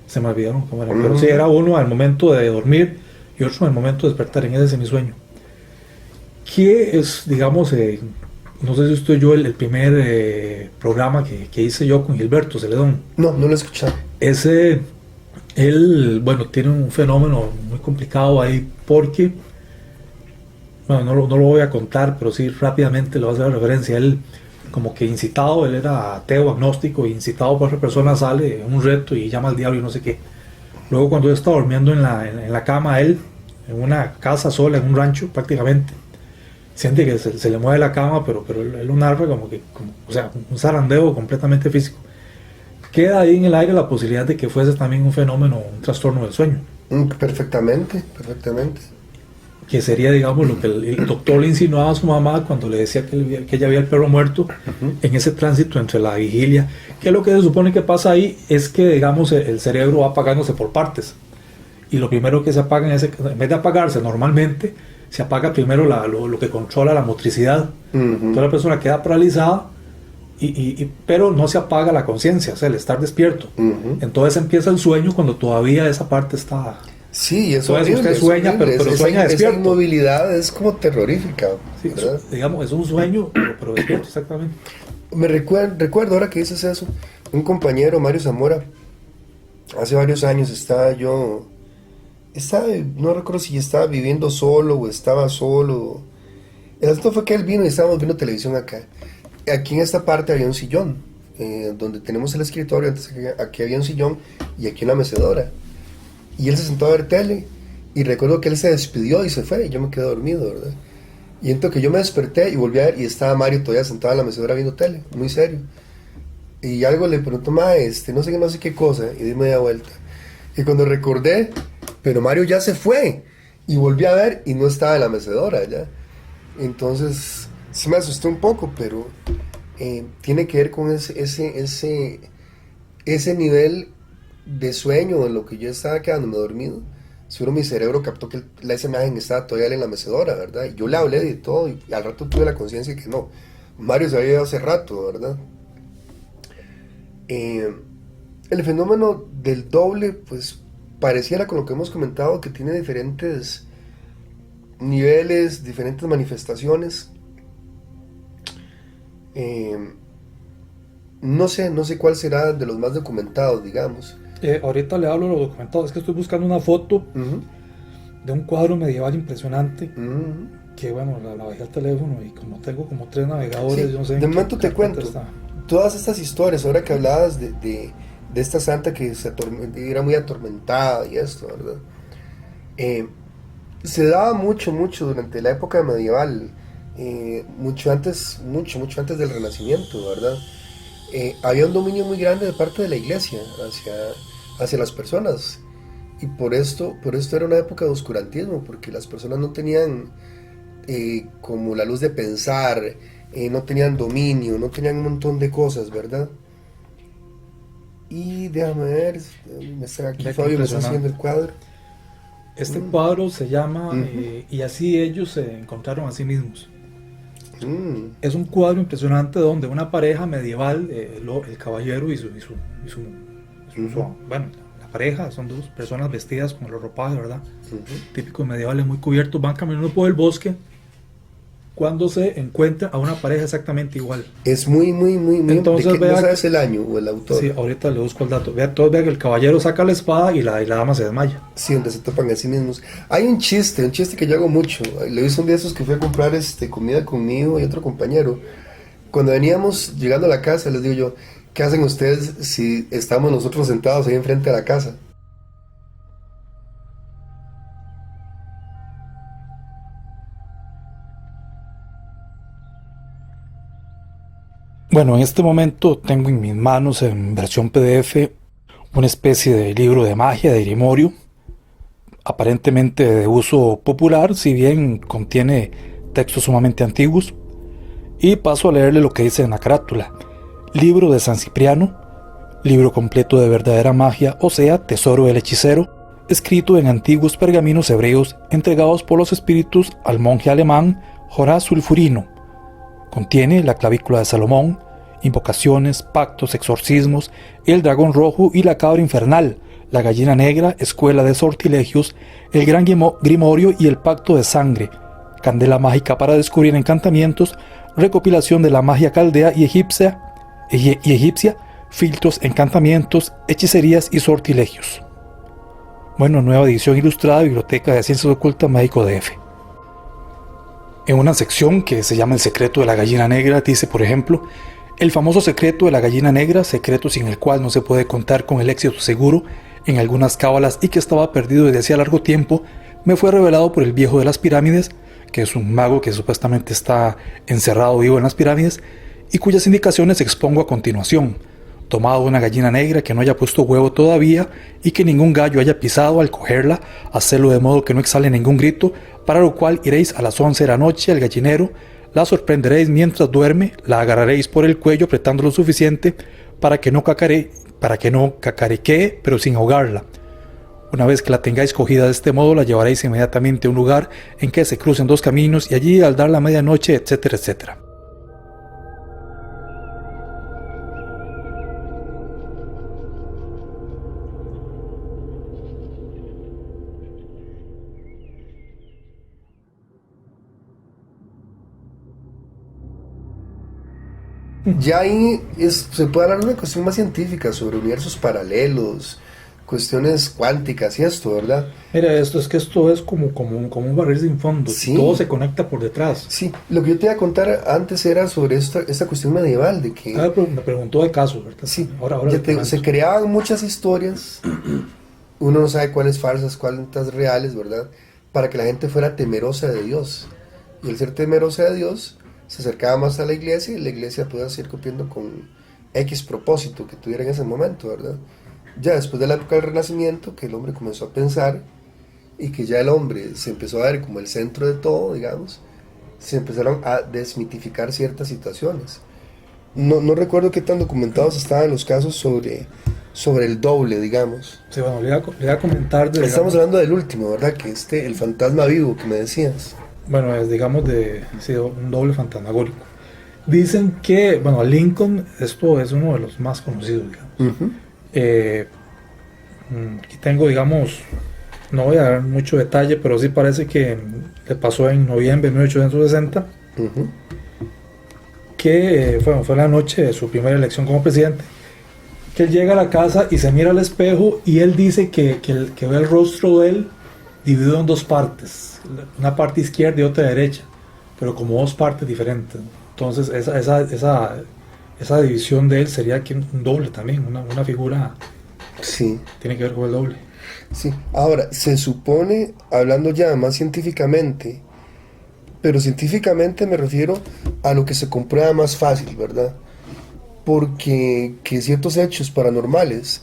Se me olvidaron cómo era, pero sí, era uno al momento de dormir y otro al momento de despertar en ese semisueño. Que es, digamos, no sé si usted oyó el primer programa que hice yo con Gilberto Celedón. No lo he escuchado. Él tiene un fenómeno muy complicado ahí, porque, no lo voy a contar, pero sí rápidamente le voy a hacer la referencia. Él, como que incitado, él era ateo, agnóstico, incitado por otra persona, sale en un reto y llama al diablo y no sé qué. Luego, cuando él está durmiendo en la cama, él, en una casa sola, en un rancho prácticamente, siente que se le mueve la cama, pero él lo narra como un zarandeo completamente físico. Queda ahí en el aire la posibilidad de que fuese también un fenómeno, un trastorno del sueño. Perfectamente. Que sería, digamos, lo que el doctor le insinuaba a su mamá cuando le decía que ella veía el perro muerto en ese tránsito entre la vigilia. Que lo que se supone que pasa ahí es que, digamos, el cerebro va apagándose por partes. Y lo primero que se apaga en vez de apagarse normalmente, se apaga primero lo que controla la motricidad. Entonces la persona queda paralizada, pero no se apaga la conciencia, o sea, el estar despierto. Entonces empieza el sueño cuando todavía esa parte está... Sí, eso es. Usted sueña, pero sueña despierto. Esa inmovilidad es como terrorífica. Sí, digamos, es un sueño, pero despierto, exactamente. Me recuerdo ahora que dices eso, un compañero, Mario Zamora, hace varios años no recuerdo si estaba viviendo solo o estaba solo. El asunto fue que él vino y estábamos viendo televisión acá. Aquí en esta parte había un sillón, donde tenemos el escritorio, antes aquí había un sillón y aquí una mecedora. Y él se sentó a ver tele y recuerdo que él se despidió y se fue y yo me quedé dormido, ¿verdad? Y entonces que yo me desperté y volví a ver y estaba Mario todavía sentado en la mecedora viendo tele, muy serio. Y algo le preguntó, no sé qué cosa, y di media vuelta. Y cuando recordé, pero Mario ya se fue, y volví a ver y no estaba en la mecedora ya. Entonces, sí me asusté un poco, pero tiene que ver con ese nivel de sueño en lo que yo estaba quedándome dormido. Seguro mi cerebro captó que esa imagen estaba todavía en la mecedora, ¿verdad? Y yo le hablé de todo y al rato tuve la conciencia que no, Mario se había ido hace rato, ¿verdad? El fenómeno del doble, pues pareciera con lo que hemos comentado que tiene diferentes niveles, diferentes manifestaciones. No sé cuál será de los más documentados, digamos. Ahorita le hablo de los documentados, es que estoy buscando una foto de un cuadro medieval impresionante. Que bueno, la bajé al teléfono y como tengo como 3 navegadores, Sí, yo no sé. de momento te cuento. Todas estas historias, ahora que hablabas de esta santa que era muy atormentada y esto, ¿verdad? Se daba mucho durante la época medieval, mucho antes del Renacimiento, ¿verdad? Había un dominio muy grande de parte de la iglesia hacia las personas, y por esto era una época de oscurantismo, porque las personas no tenían como la luz de pensar, no tenían dominio, no tenían un montón de cosas, ¿verdad? Y déjame ver, Fabio me está haciendo el cuadro. Este cuadro se llama Y así ellos se encontraron a sí mismos. Es un cuadro impresionante donde una pareja medieval, el caballero y su bueno, la pareja son 2 personas vestidas con los ropajes, ¿verdad? Típicos medievales, muy cubiertos, van caminando por el bosque cuando se encuentra a una pareja exactamente igual. Es muy entonces, ¿no sabes el año o el autor? Sí, ahorita le busco el dato. Vean que el caballero saca la espada y la dama se desmaya. Sí, donde se topan a sí mismos. Hay un chiste que yo hago mucho. Lo hice un día esos que fui a comprar comida conmigo y otro compañero. Cuando veníamos llegando a la casa, les digo yo, ¿qué hacen ustedes si estamos nosotros sentados ahí enfrente de la casa? Bueno, en este momento tengo en mis manos en versión PDF una especie de libro de magia de Grimorio, aparentemente de uso popular, si bien contiene textos sumamente antiguos, y paso a leerle lo que dice en la carátula. Libro de San Cipriano, libro completo de verdadera magia, o sea, tesoro del hechicero, escrito en antiguos pergaminos hebreos entregados por los espíritus al monje alemán Horace Sulfurino. Contiene la clavícula de Salomón, invocaciones, pactos, exorcismos, el dragón rojo y la cabra infernal, la gallina negra, escuela de sortilegios, el gran grimorio y el pacto de sangre, candela mágica para descubrir encantamientos, recopilación de la magia caldea y egipcia, filtros, encantamientos, hechicerías y sortilegios. Bueno, nueva edición ilustrada, Biblioteca de Ciencias Ocultas México DF. En una sección que se llama El secreto de la gallina negra, dice, por ejemplo, el famoso secreto de la gallina negra, secreto sin el cual no se puede contar con el éxito seguro en algunas cábalas y que estaba perdido desde hacía largo tiempo, me fue revelado por el viejo de las pirámides, que es un mago que supuestamente está encerrado vivo en las pirámides, y cuyas indicaciones expongo a continuación. Tomado una gallina negra que no haya puesto huevo todavía y que ningún gallo haya pisado al cogerla, hacedlo de modo que no exhale ningún grito, para lo cual iréis a las 11 de la noche al gallinero, la sorprenderéis mientras duerme, la agarraréis por el cuello apretando lo suficiente para que no cacarequee, pero sin ahogarla. Una vez que la tengáis cogida de este modo, la llevaréis inmediatamente a un lugar en que se crucen 2 caminos y allí al dar la medianoche, etcétera, etcétera. Ya ahí se puede hablar de una cuestión más científica sobre universos paralelos, cuestiones cuánticas y esto, ¿verdad? Mira, esto es como un barril sin fondo. Sí. Todo se conecta por detrás. Sí, lo que yo te iba a contar antes era sobre esta cuestión medieval, de que... Me preguntó de casos, ¿verdad? Sí, ahora se creaban muchas historias, uno no sabe cuáles falsas, cuántas reales, ¿verdad? Para que la gente fuera temerosa de Dios. Y el ser temerosa de Dios se acercaba más a la iglesia y la iglesia podía seguir cumpliendo con X propósito que tuviera en ese momento, ¿verdad? Ya después de la época del Renacimiento, que el hombre comenzó a pensar y que ya el hombre se empezó a ver como el centro de todo, digamos, se empezaron a desmitificar ciertas situaciones. No recuerdo qué tan documentados estaban los casos sobre el doble, digamos. Sí, bueno, le iba a comentar... Estamos hablando del último, ¿verdad? Que el fantasma vivo que me decías. Bueno, es digamos un doble fantasmagórico. Dicen que, bueno, Lincoln, esto es uno de los más conocidos, digamos. Uh-huh. Aquí tengo, digamos, no voy a dar mucho detalle, pero sí parece que le pasó en noviembre de 1860, uh-huh, que fue la noche de su primera elección como presidente, que él llega a la casa y se mira al espejo y él dice que ve el rostro de él dividido en dos partes, una parte izquierda y otra derecha, pero como dos partes diferentes. Entonces esa división de él sería aquí un doble también, una figura. Sí. Tiene que ver con el doble. Sí. Ahora, se supone, hablando ya más científicamente, pero científicamente me refiero a lo que se comprueba más fácil, ¿verdad? Porque que ciertos hechos paranormales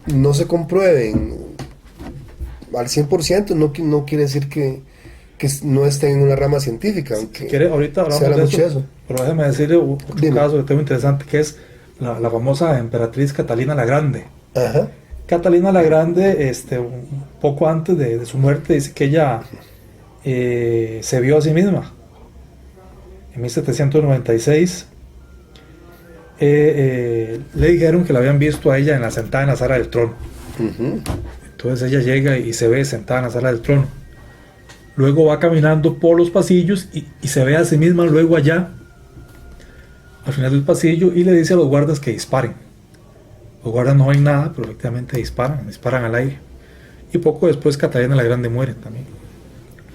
no se comprueben al 100% no quiere decir que no estén en una rama científica, aunque si quiere, ahorita hablamos de eso, pero déjeme decirle otro caso que tengo interesante, que es la famosa emperatriz Catalina la Grande. Ajá. Catalina la Grande, un poco antes de su muerte, dice que ella se vio a sí misma en 1796. Le dijeron que la habían visto a ella sentada en la sala del trono. Uh-huh. Entonces ella llega y se ve sentada en la sala del trono. Luego va caminando por los pasillos y se ve a sí misma luego allá al final del pasillo y le dice a los guardas que disparen. Los guardas no ven nada, pero efectivamente disparan al aire. Y poco después Catalina la Grande muere también.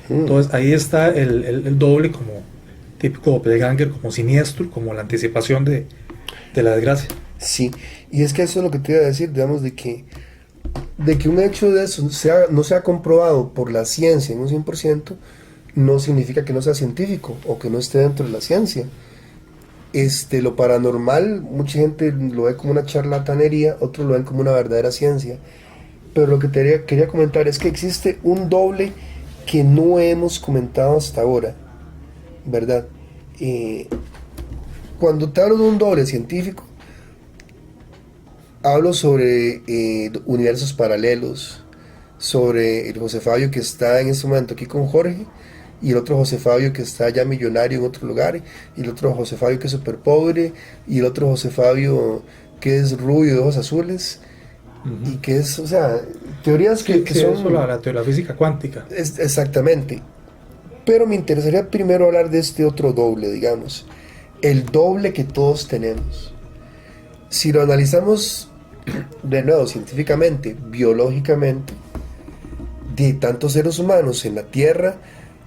Entonces ahí está el doble como típico doppelganger, como siniestro, como la anticipación de la desgracia. Sí, y es que eso es lo que te iba a decir, digamos, de que un hecho de eso no sea comprobado por la ciencia en un 100%, no significa que no sea científico o que no esté dentro de la ciencia. Lo paranormal, mucha gente lo ve como una charlatanería, otros lo ven como una verdadera ciencia. Pero lo que quería comentar es que existe un doble que no hemos comentado hasta ahora, ¿verdad? Cuando te hablo de un doble científico, hablo sobre universos paralelos, sobre el José Fabio que está en este momento aquí con Jorge, y el otro José Fabio que está ya millonario en otro lugar, y el otro José Fabio que es súper pobre, y el otro José Fabio que es rubio de ojos azules, y que es, o sea, teorías que son... Eso, la física cuántica. Exactamente. Pero me interesaría primero hablar de este otro doble, digamos, el doble que todos tenemos. Si lo analizamos de nuevo científicamente, biológicamente, de tantos seres humanos en la Tierra,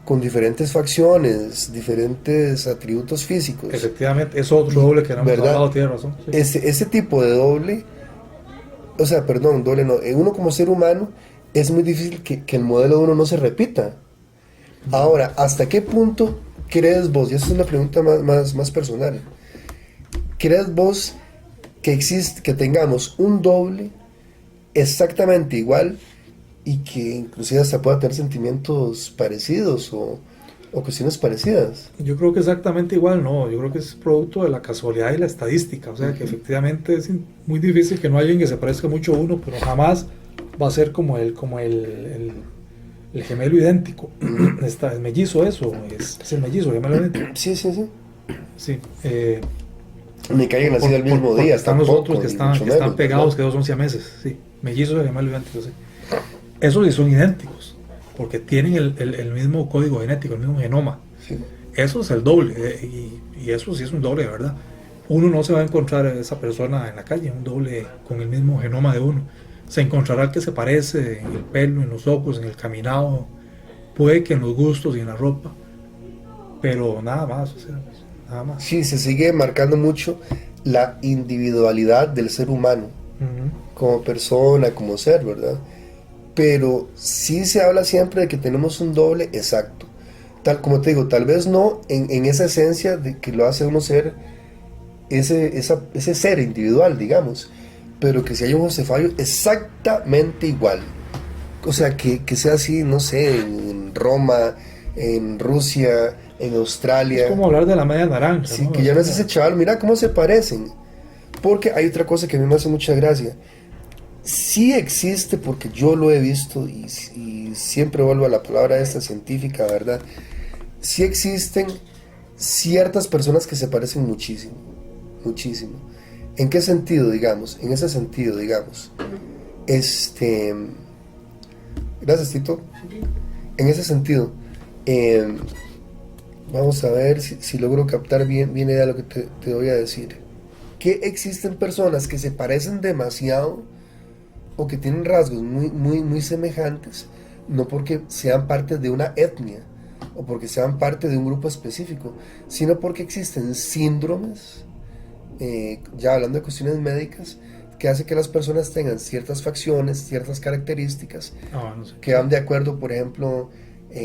con diferentes facciones, diferentes atributos físicos. Efectivamente, es otro doble que no hemos hablado, tiene razón. Sí. Ese tipo de doble, doble no, uno como ser humano, es muy difícil que el modelo de uno no se repita. Ahora, ¿hasta qué punto crees vos? Y esa es una pregunta más personal. ¿Crees vos que tengamos un doble exactamente igual y que inclusive hasta pueda tener sentimientos parecidos o cuestiones parecidas? Yo creo que exactamente igual, no, yo creo que es producto de la casualidad y la estadística, o sea, que efectivamente es muy difícil que no haya alguien que se parezca mucho a uno, pero jamás va a ser como el gemelo idéntico. ¿Es mellizo eso? ¿Es el mellizo, el gemelo idéntico? Sí. Sí. Ni que hayan nacido el mismo día. Están los otros que están pegados, que dos son siameses, sí. Mellizos y gemelo idéntico, sí. Esos sí son idénticos, porque tienen el mismo código genético, el mismo genoma. Sí. Eso es el doble, y eso sí es un doble de verdad. uno no se va a encontrar a esa persona en la calle, un doble con el mismo genoma de uno. Se encontrará el que se parece en el pelo, en los ojos, en el caminado, puede que en los gustos y en la ropa, pero nada más, o sea, nada más. Sí, se sigue marcando mucho la individualidad del ser humano, como persona, como ser, ¿verdad? Pero sí se habla siempre de que tenemos un doble exacto. Tal como te digo, tal vez no en esa esencia de que lo hace uno ser ese ser individual, digamos, pero que si hay un Josefayo exactamente igual. O sea, que sea así, no sé, en Roma, en Rusia, en Australia. Es como hablar de la media naranja. Sí, ¿no? que ya no es ese chaval, mira cómo se parecen. Porque hay otra cosa que a mí me hace mucha gracia. Sí existe, porque yo lo he visto, y siempre vuelvo a la palabra esta científica, ¿verdad? Sí existen ciertas personas que se parecen muchísimo, muchísimo. ¿En qué sentido, digamos? En ese sentido, digamos. Gracias, Tito. En ese sentido, vamos a ver si logro captar bien la idea de lo que te voy a decir. Que existen personas que se parecen demasiado o que tienen rasgos muy semejantes, no porque sean parte de una etnia o porque sean parte de un grupo específico, sino porque existen síndromes, ya hablando de cuestiones médicas, que hace que las personas tengan ciertas facciones, ciertas características, no sé. que van de acuerdo, por ejemplo,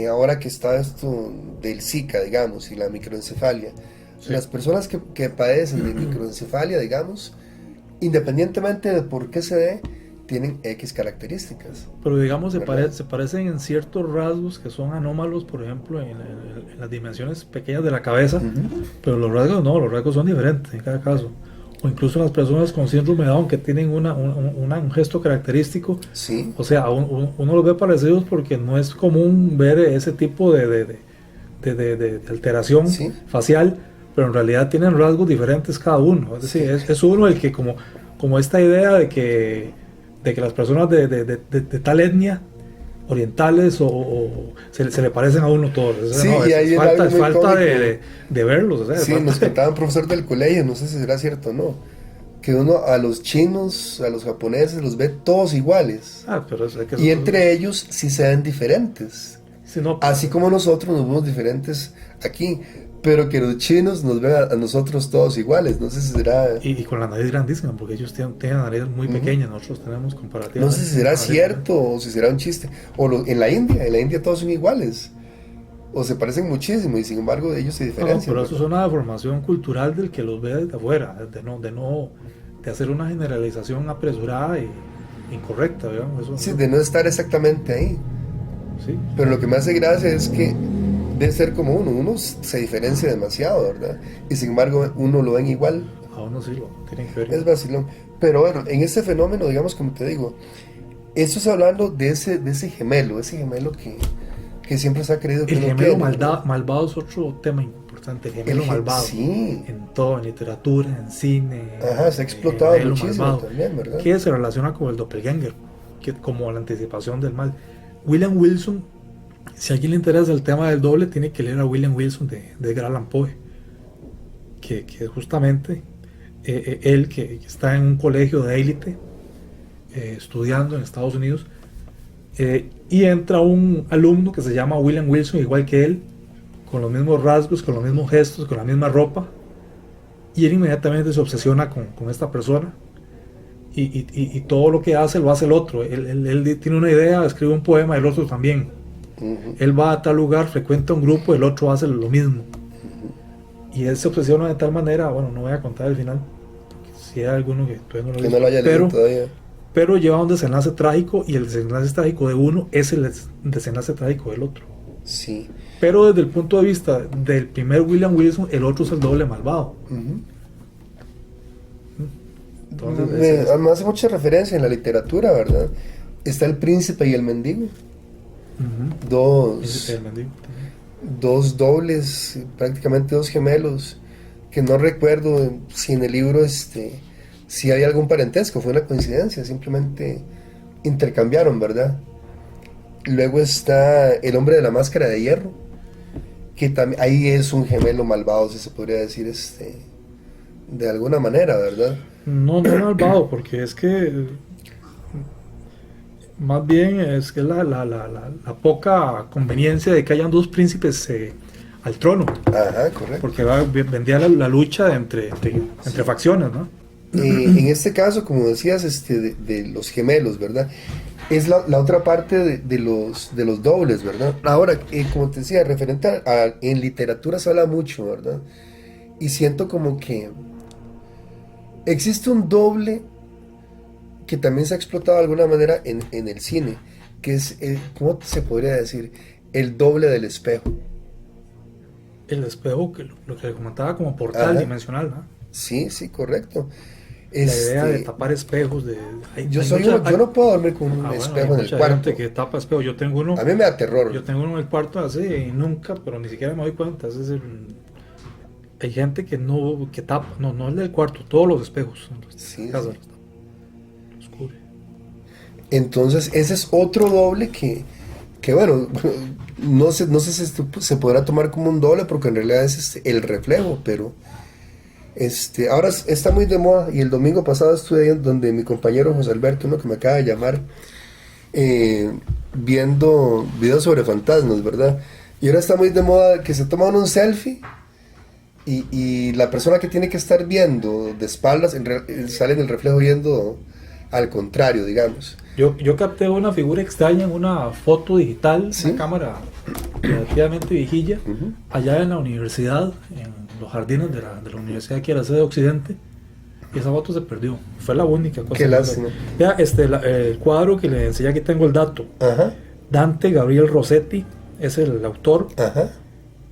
ahora que está esto del Zika, digamos, y la microencefalia. Sí. Las personas que padecen de microencefalia, digamos, independientemente de por qué se dé, tienen X características. Pero digamos, se parecen en ciertos rasgos que son anómalos, por ejemplo, en las dimensiones pequeñas de la cabeza, pero los rasgos no, los rasgos son diferentes en cada caso. O incluso las personas con síndrome de Down que tienen un gesto característico, sí. O sea, uno los ve parecidos porque no es común ver ese tipo de alteración sí. facial, pero en realidad tienen rasgos diferentes cada uno. Es decir, es uno el que como esta idea de que las personas de tal etnia, orientales o se le parecen a uno todos. Sí, no, y ahí es falta de verlos. O sea, sí, nos contaba un profesor del colegio, no sé si será cierto o no, que uno a los chinos, a los japoneses los ve todos iguales. Pero y entre ellos sí se ven diferentes. Sí, no, así como nosotros nos vemos diferentes aquí, pero que los chinos nos ven a nosotros todos iguales, no sé si será... Y con la nariz grandísima, porque ellos tienen nariz muy pequeña, nosotros tenemos comparativamente... No sé si será cierto o si será un chiste. O en la India todos son iguales, o se parecen muchísimo y sin embargo ellos se diferencian. Pero eso es una deformación cultural del que los ve desde afuera, de hacer una generalización apresurada e incorrecta, digamos. Eso, sí, de no estar exactamente ahí. Sí. Pero lo que me hace gracia es que debe ser como uno se diferencia demasiado, ¿verdad? Y sin embargo uno lo ven igual. A uno sí lo tienen que ver. Es vacilón. Pero bueno, en este fenómeno, digamos, como te digo, esto es hablando de ese gemelo que siempre se ha creído que el gemelo malvado es otro tema importante. El gemelo malvado. Sí. En todo, en literatura, en cine. Ajá, se ha explotado muchísimo también, ¿verdad? Que se relaciona con el doppelganger, como la anticipación del mal. William Wilson, si a alguien le interesa el tema del doble, tiene que leer a William Wilson de Edgar Allan Poe, que justamente él que está en un colegio de élite estudiando en Estados Unidos, y entra un alumno que se llama William Wilson, igual que él, con los mismos rasgos, con los mismos gestos, con la misma ropa, y él inmediatamente se obsesiona con esta persona. Y todo lo que hace lo hace el otro. Él tiene una idea, escribe un poema, el otro también. Él va a tal lugar, frecuenta un grupo, el otro hace lo mismo. Y él se obsesiona de tal manera, bueno, no voy a contar el final, si hay alguno que todavía no lo haya leído todavía. Pero lleva a un desenlace trágico, y el desenlace trágico de uno es el desenlace trágico del otro. Sí. Pero desde el punto de vista del primer William Wilson, el otro es el doble malvado. Entonces, me hace mucha referencia en la literatura, ¿verdad? Está el príncipe y el mendigo. Dos dobles, prácticamente dos gemelos, que no recuerdo si en el libro si hay algún parentesco, fue una coincidencia, simplemente intercambiaron, ¿verdad? Luego está el hombre de la máscara de hierro, que también ahí es un gemelo malvado, si se podría decir, de alguna manera, ¿verdad? No, no malvado, porque es que más bien es que la poca conveniencia de que hayan dos príncipes al trono. Ajá, correcto. Porque vendía la lucha entre facciones, ¿no? En este caso, como decías, de los gemelos, ¿verdad? Es la otra parte de los dobles, ¿verdad? Ahora, como te decía, referente en literatura se habla mucho, ¿verdad? Y siento como que existe un doble que también se ha explotado de alguna manera en el cine, que es, ¿cómo se podría decir? El doble del espejo. El espejo, lo que comentaba como portal dimensional, ¿no? Sí, sí, correcto. La idea de tapar espejos. Yo no puedo dormir con un espejo en el cuarto. Hay gente que tapa espejos. Yo tengo uno. A mí me da terror. Yo tengo uno en el cuarto así y nunca, pero ni siquiera me doy cuenta. Hay gente que tapa, no el del cuarto, todos los espejos. Sí, casa, sí. Los cubre. Entonces, ese es otro doble que bueno, no sé si se podrá tomar como un doble, porque en realidad es el reflejo, pero ahora está muy de moda. Y el domingo pasado estuve ahí donde mi compañero José Alberto, uno que me acaba de llamar, viendo videos sobre fantasmas, ¿verdad? Y ahora está muy de moda que se toma un selfie y la persona que tiene que estar viendo de espaldas sale en el reflejo viendo al contrario, digamos. Yo capté una figura extraña en una foto digital, ¿sí? Una cámara relativamente viejilla, allá en la universidad, en los jardines de la universidad aquí a la sede de Occidente, y esa foto se perdió. Fue la única cosa. Qué lástima. Vea, el cuadro que le enseñé, aquí tengo el dato. Ajá. Dante Gabriel Rossetti es el autor. Ajá.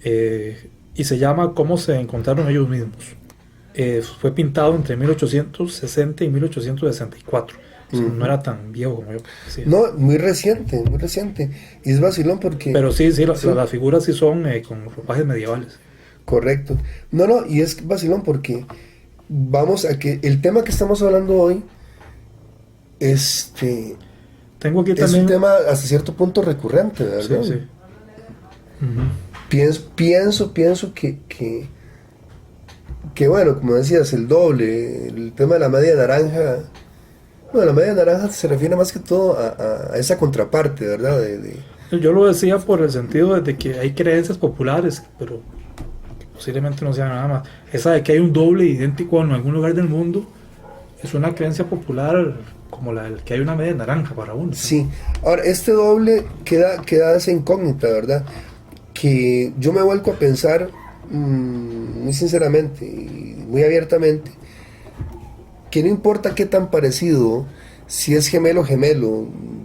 Y se llama ¿Cómo se encontraron ellos mismos? Fue pintado entre 1860 y 1864. O sea, no era tan viejo como yo decía. No, muy reciente, muy reciente. Y es vacilón porque... Pero sí, las figuras sí son con ropajes medievales. Correcto. No, y es vacilón porque vamos a que el tema que estamos hablando hoy, tengo aquí es también un tema hasta cierto punto recurrente, ¿verdad? Sí, sí. Pienso que bueno, como decías, el doble, el tema de la media naranja. Bueno, la media naranja se refiere más que todo a esa contraparte, ¿verdad? Yo lo decía por el sentido de que hay creencias populares, pero posiblemente no sea nada más. Esa de que hay un doble idéntico en algún lugar del mundo es una creencia popular como la del que hay una media naranja para uno. Sí. Ahora, este doble queda esa incógnita, ¿verdad? Que yo me vuelco a pensar muy sinceramente y muy abiertamente, que no importa qué tan parecido, si es gemelo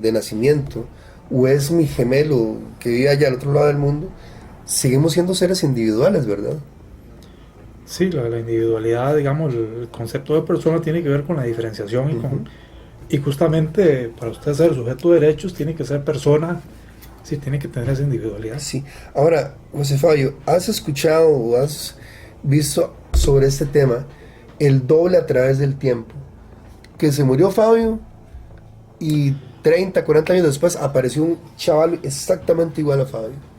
de nacimiento, o es mi gemelo que vive allá al otro lado del mundo, seguimos siendo seres individuales, ¿verdad? Sí, la individualidad, digamos, el concepto de persona tiene que ver con la diferenciación y justamente para usted ser sujeto de derechos tiene que ser persona, sí, tiene que tener esa individualidad. Sí. Ahora, José Fabio, ¿has escuchado o has visto sobre este tema? El doble a través del tiempo. Que se murió Fabio y 30, 40 años después apareció un chaval exactamente igual a Fabio.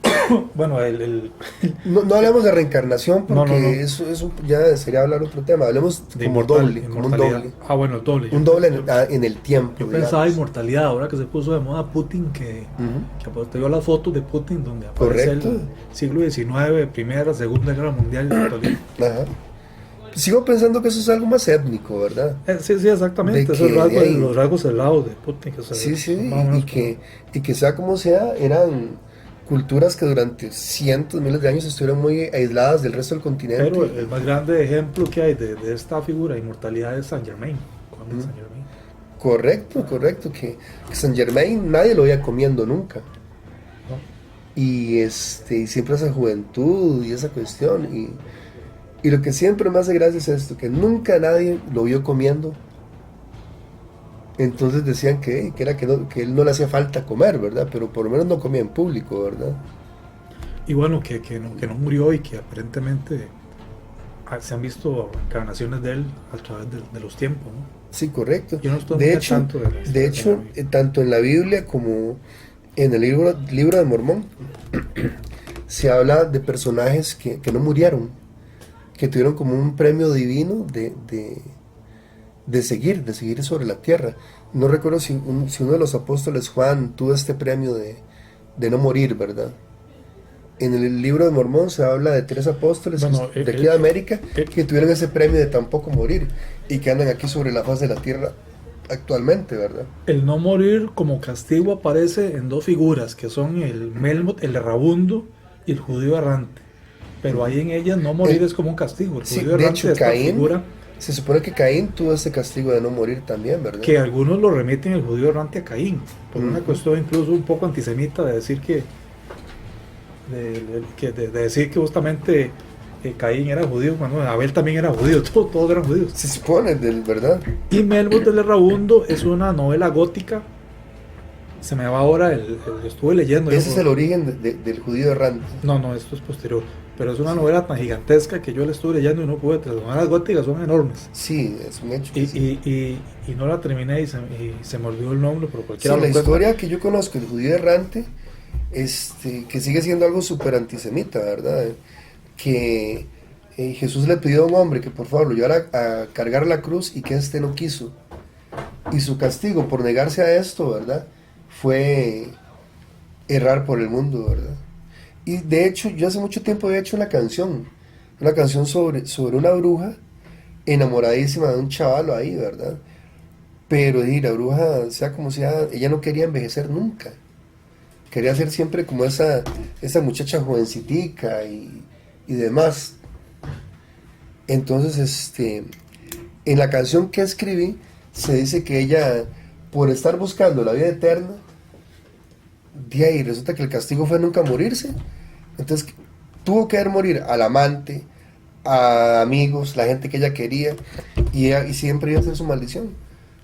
Bueno, no hablemos de reencarnación porque no. Eso ya sería hablar otro tema. Hablemos de como doble, como un doble. Ah, bueno, el doble. Un doble en el tiempo. Yo pensaba inmortalidad, ahora que se puso de moda Putin, que te vio las fotos de Putin donde aparece el siglo XIX, Primera, Segunda Guerra Mundial. Ajá. Sigo pensando que eso es algo más étnico, ¿verdad? Sí, exactamente. Esos los rasgos helados de Putin. Y que sea como sea, eran culturas que durante cientos, miles de años estuvieron muy aisladas del resto del continente. Pero el más grande ejemplo que hay de esta figura de inmortalidad es Saint Germain. Saint Germain. Correcto, que Saint Germain nadie lo veía comiendo nunca. No. Y siempre esa juventud y esa cuestión. Y lo que siempre me hace gracia es esto, que nunca nadie lo vio comiendo. Entonces decían que él no le hacía falta comer, ¿verdad? Pero por lo menos no comía en público, ¿verdad? Y bueno, que no murió y que aparentemente se han visto encarnaciones de él a través de los tiempos, ¿no? Sí, correcto. Yo no estoy de hecho, tanto en la Biblia como en el libro de Mormón se habla de personajes que no murieron, que tuvieron como un premio divino de seguir sobre la tierra. No recuerdo si uno de los apóstoles, Juan, tuvo este premio de no morir, ¿verdad? En el libro de Mormón se habla de 3 apóstoles de aquí de América que tuvieron ese premio de tampoco morir y que andan aquí sobre la faz de la tierra actualmente, ¿verdad? El no morir como castigo aparece en 2 figuras, que son el Melmoth, el errabundo y el judío errante. Pero ahí en ellas no morir es como un castigo. El judío de errante hecho, es la Caín, figura se supone que Caín tuvo ese castigo de no morir también, ¿verdad? que algunos lo remiten el judío errante a Caín, por una cuestión incluso un poco antisemita de decir que de decir que justamente Caín era judío, cuando Abel también era judío, todos eran judíos. Se supone, ¿verdad? Y Melmoth del Errabundo es una novela gótica, se me va ahora, estuve leyendo. Ese es el origen del judío errante. No, esto es posterior, pero es una novela tan gigantesca que yo la estuve leyendo y no pude, las novelas góticas son enormes. Sí, es un hecho. Y no la terminé y se me olvidó el nombre, pero cualquiera. Sí, la historia que yo conozco, el judío errante, que sigue siendo algo súper antisemita, ¿verdad? Que Jesús le pidió a un hombre que por favor lo llevara a cargar la cruz y que éste no quiso. Y su castigo por negarse a esto, ¿verdad? Fue errar por el mundo, ¿verdad? Y de hecho, yo hace mucho tiempo había hecho una canción sobre una bruja enamoradísima de un chavalo ahí, ¿verdad? Pero la bruja, sea como sea, ella no quería envejecer nunca. Quería ser siempre como esa muchacha jovencitica y demás. Entonces, en la canción que escribí, se dice que ella, por estar buscando la vida eterna, y resulta que el castigo fue nunca morirse. Entonces, tuvo que ver morir al amante, a amigos, la gente que ella quería, y siempre iba a ser su maldición.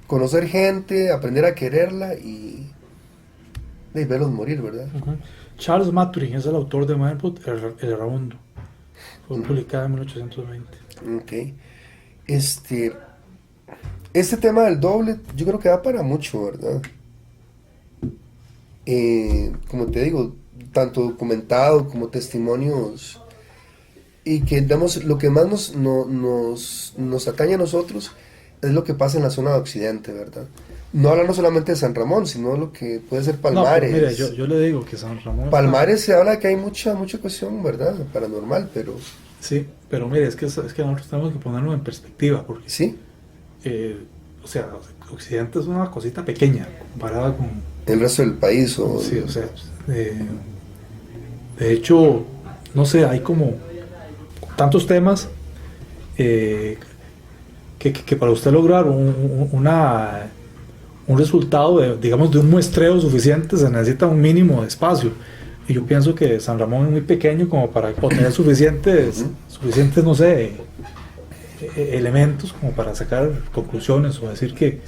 Conocer gente, aprender a quererla y verlos morir, ¿verdad? Uh-huh. Charles Maturin es el autor de Melmoth, el Errabundo. Fue publicada en 1820. Ok. Este tema del doble, yo creo que da para mucho, ¿verdad? Como te digo, tanto documentado como testimonios, y que lo que más nos atañe a nosotros es lo que pasa en la zona de Occidente, ¿verdad? No hablando solamente de San Ramón, sino lo que puede ser Palmares. No, mire, yo le digo que San Ramón... Palmares se habla de que hay mucha cuestión, ¿verdad? Paranormal, pero... Sí, pero mire, es que nosotros tenemos que ponerlo en perspectiva, porque... Sí. O sea, Occidente es una cosita pequeña comparada con... el resto del país, Sí, o sea, de hecho, no sé, hay como tantos temas que para usted lograr un resultado digamos, de un muestreo suficiente se necesita un mínimo de espacio. Y yo pienso que San Ramón es muy pequeño como para obtener suficientes, no sé, elementos como para sacar conclusiones o decir que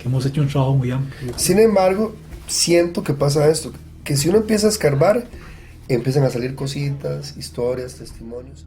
hemos hecho un trabajo muy amplio. Sin embargo, siento que pasa esto, que si uno empieza a escarbar, empiezan a salir cositas, historias, testimonios.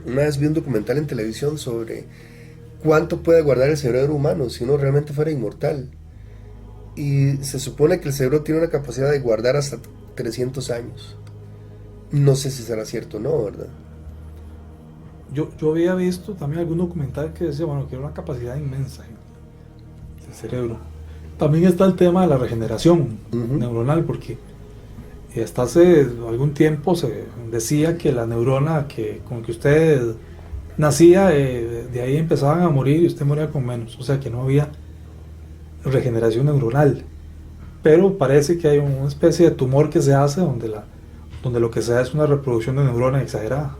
Una vez vi un documental en televisión sobre cuánto puede guardar el cerebro humano si uno realmente fuera inmortal. Y se supone que el cerebro tiene una capacidad de guardar hasta 300 años. No sé si será cierto o no, ¿verdad? Yo había visto también algún documental que decía, bueno, que era una capacidad inmensa del cerebro. También está el tema de la regeneración neuronal, porque hasta hace algún tiempo se decía que la neurona con que usted nacía, de ahí empezaban a morir y usted moría con menos, o sea que no había regeneración neuronal, pero parece que hay una especie de tumor que se hace donde lo que se da es una reproducción de neuronas exagerada.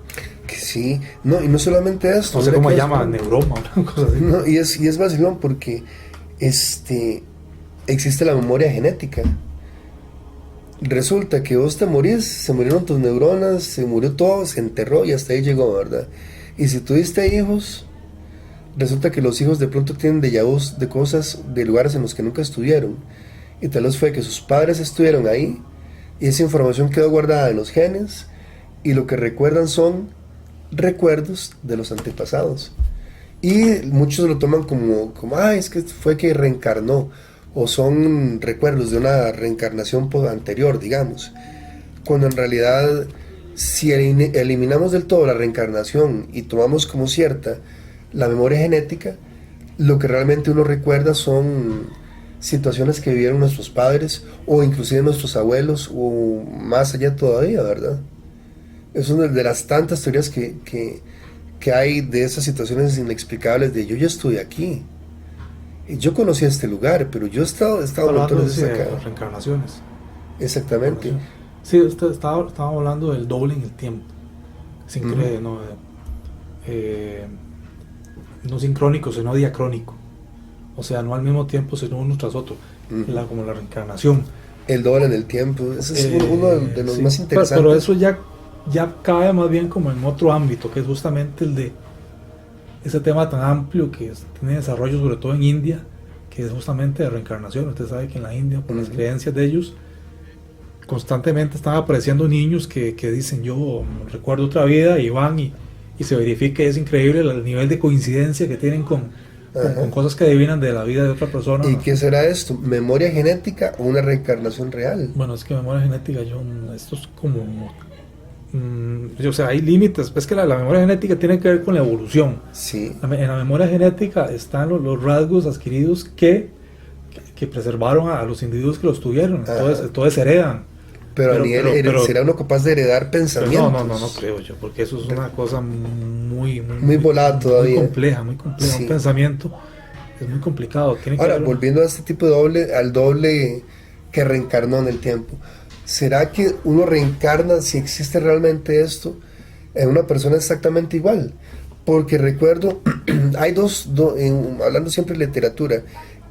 Sí, no, y no solamente esto. No sé cómo se llama, neuroma, una cosa así. No, y es vacilón porque existe la memoria genética. Resulta que vos te morís, se murieron tus neuronas, se murió todo, se enterró y hasta ahí llegó, ¿verdad? Y si tuviste hijos, resulta que los hijos de pronto tienen déjà vus de cosas, de lugares en los que nunca estuvieron. Y tal vez fue que sus padres estuvieron ahí y esa información quedó guardada en los genes y lo que recuerdan son recuerdos de los antepasados. Y muchos lo toman como es que fue que reencarnó, o son recuerdos de una reencarnación anterior, digamos. Cuando en realidad, si eliminamos del todo la reencarnación y tomamos como cierta la memoria genética, lo que realmente uno recuerda son situaciones que vivieron nuestros padres, o inclusive nuestros abuelos, o más allá todavía, ¿verdad? Es una de las tantas teorías que hay de esas situaciones inexplicables de yo ya estuve aquí. Yo conocí este lugar, pero yo he estado montones de acá. Reencarnaciones. Exactamente. Sí, estábamos hablando del doble en el tiempo. No sincrónico, sino diacrónico. O sea, no al mismo tiempo, sino uno tras otro. Como la reencarnación. El doble en el tiempo. Ese es uno de los más interesantes. Pero eso ya cae más bien como en otro ámbito, que es justamente el de ese tema tan amplio que tiene desarrollo sobre todo en India, que es justamente de reencarnación. Usted sabe que en la India, por las creencias de ellos, constantemente están apareciendo niños que dicen yo recuerdo otra vida, y van y se verifica. Es increíble el nivel de coincidencia que tienen con cosas que adivinan de la vida de otra persona. ¿Y qué será esto? ¿Memoria genética o una reencarnación real? Bueno, es que memoria genética, esto es como... o sea, hay límites. Es que la memoria genética tiene que ver con la evolución. Sí. En la memoria genética están los rasgos adquiridos que preservaron a los individuos que los tuvieron. Entonces heredan. Pero ¿será uno capaz de heredar pensamientos? No creo yo, porque eso es una cosa muy volada todavía. Muy compleja. Sí. Un pensamiento es muy complicado. Ahora, volviendo a este tipo de al doble que reencarnó en el tiempo. ¿Será que uno reencarna, si existe realmente esto, en una persona exactamente igual? Porque recuerdo, hay hablando siempre de literatura,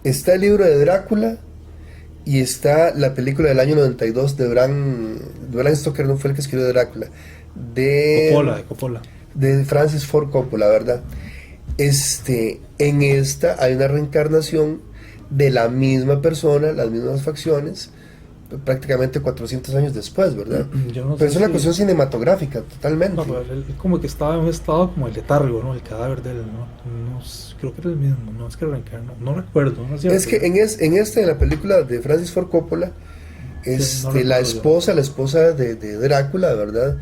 está el libro de Drácula y está la película del año 92 de Bram Stoker, no fue el que escribió Drácula, de Coppola. De Francis Ford Coppola, ¿verdad? En esta hay una reencarnación de la misma persona, las mismas facciones, prácticamente 400 años después, ¿verdad? Pero es una cuestión cinematográfica, totalmente. No, pero él como que estaba en un estado como el letargo, ¿no? El cadáver de él, no creo que era el mismo, no es que reencarnó, no recuerdo. No es que en la película de Francis Ford Coppola, la esposa de Drácula, ¿verdad?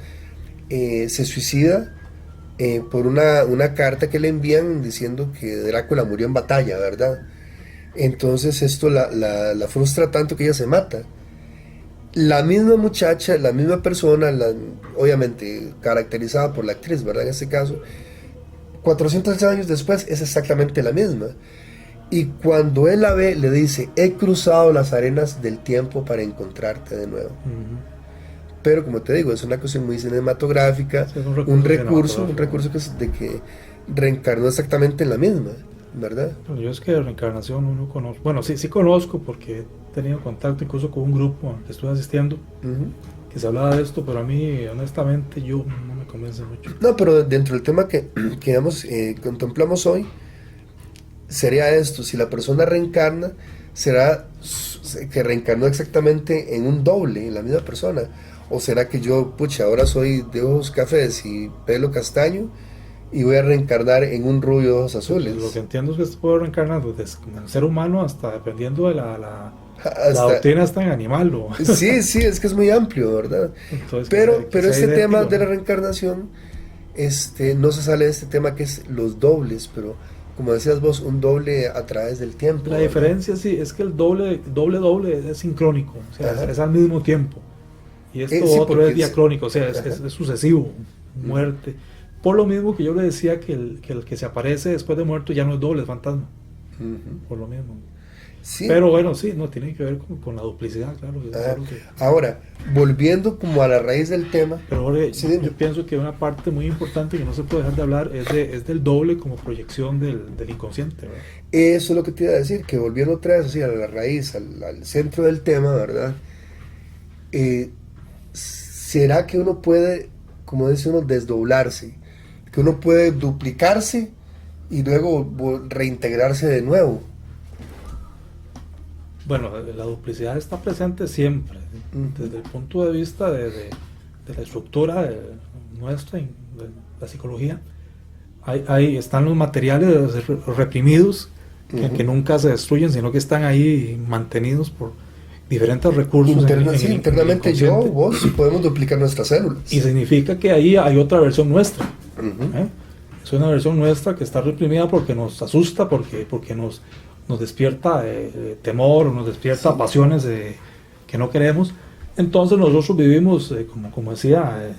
Se suicida por una carta que le envían diciendo que Drácula murió en batalla, ¿verdad? Entonces esto la frustra tanto que ella se mata. La misma muchacha, la misma persona, obviamente caracterizada por la actriz, ¿verdad? En este caso, 400 años después es exactamente la misma. Y cuando él la ve, le dice, he cruzado las arenas del tiempo para encontrarte de nuevo. Pero como te digo, es una cuestión muy cinematográfica, sí, un recurso que reencarnó exactamente en la misma, ¿verdad? Bueno, yo es que de reencarnación no conozco. Bueno, sí conozco porque he tenido contacto incluso con un grupo al que estuve asistiendo que se hablaba de esto, pero a mí honestamente yo no me convence mucho. No, pero dentro del tema que contemplamos hoy sería esto: si la persona reencarna, será que reencarnó exactamente en un doble, en la misma persona, o será que yo, ahora soy de ojos cafés y pelo castaño y voy a reencarnar en un rubio de ojos azules. Lo que entiendo es que se puede reencarnar desde el ser humano hasta, dependiendo de la doctrina, hasta en animal. Sí, es que es muy amplio, ¿verdad? Entonces, pero este tema de la reencarnación, no se sale de este tema que es los dobles, pero como decías vos, un doble a través del tiempo. La diferencia sí es que el doble es sincrónico, o sea, es al mismo tiempo. Y esto otro es diacrónico, o sea, es sucesivo, muerte. Por lo mismo que yo le decía que el que se aparece después de muerto ya no es doble, es fantasma. Por lo mismo. Sí. Pero bueno, sí, no tiene que ver con la duplicidad, claro. Ahora, volviendo como a la raíz del tema. Pero Jorge, sí, yo pienso que una parte muy importante que no se puede dejar de hablar es del doble como proyección del inconsciente, ¿verdad? Eso es lo que te iba a decir, que volviendo otra vez así a la raíz, al centro del tema, ¿verdad? ¿Será que uno puede, como dice uno, desdoblarse? Que uno puede duplicarse y luego reintegrarse de nuevo. Bueno, la duplicidad está presente siempre, desde el punto de vista de la estructura nuestra, de la psicología. Ahí están los materiales reprimidos que nunca se destruyen, sino que están ahí mantenidos por diferentes recursos. Internamente yo, vos, podemos duplicar nuestras células. Y significa que ahí hay otra versión nuestra. Es una versión nuestra que está reprimida porque nos asusta, porque nos despierta temor, nos despierta pasiones que no queremos. Entonces nosotros vivimos, como decía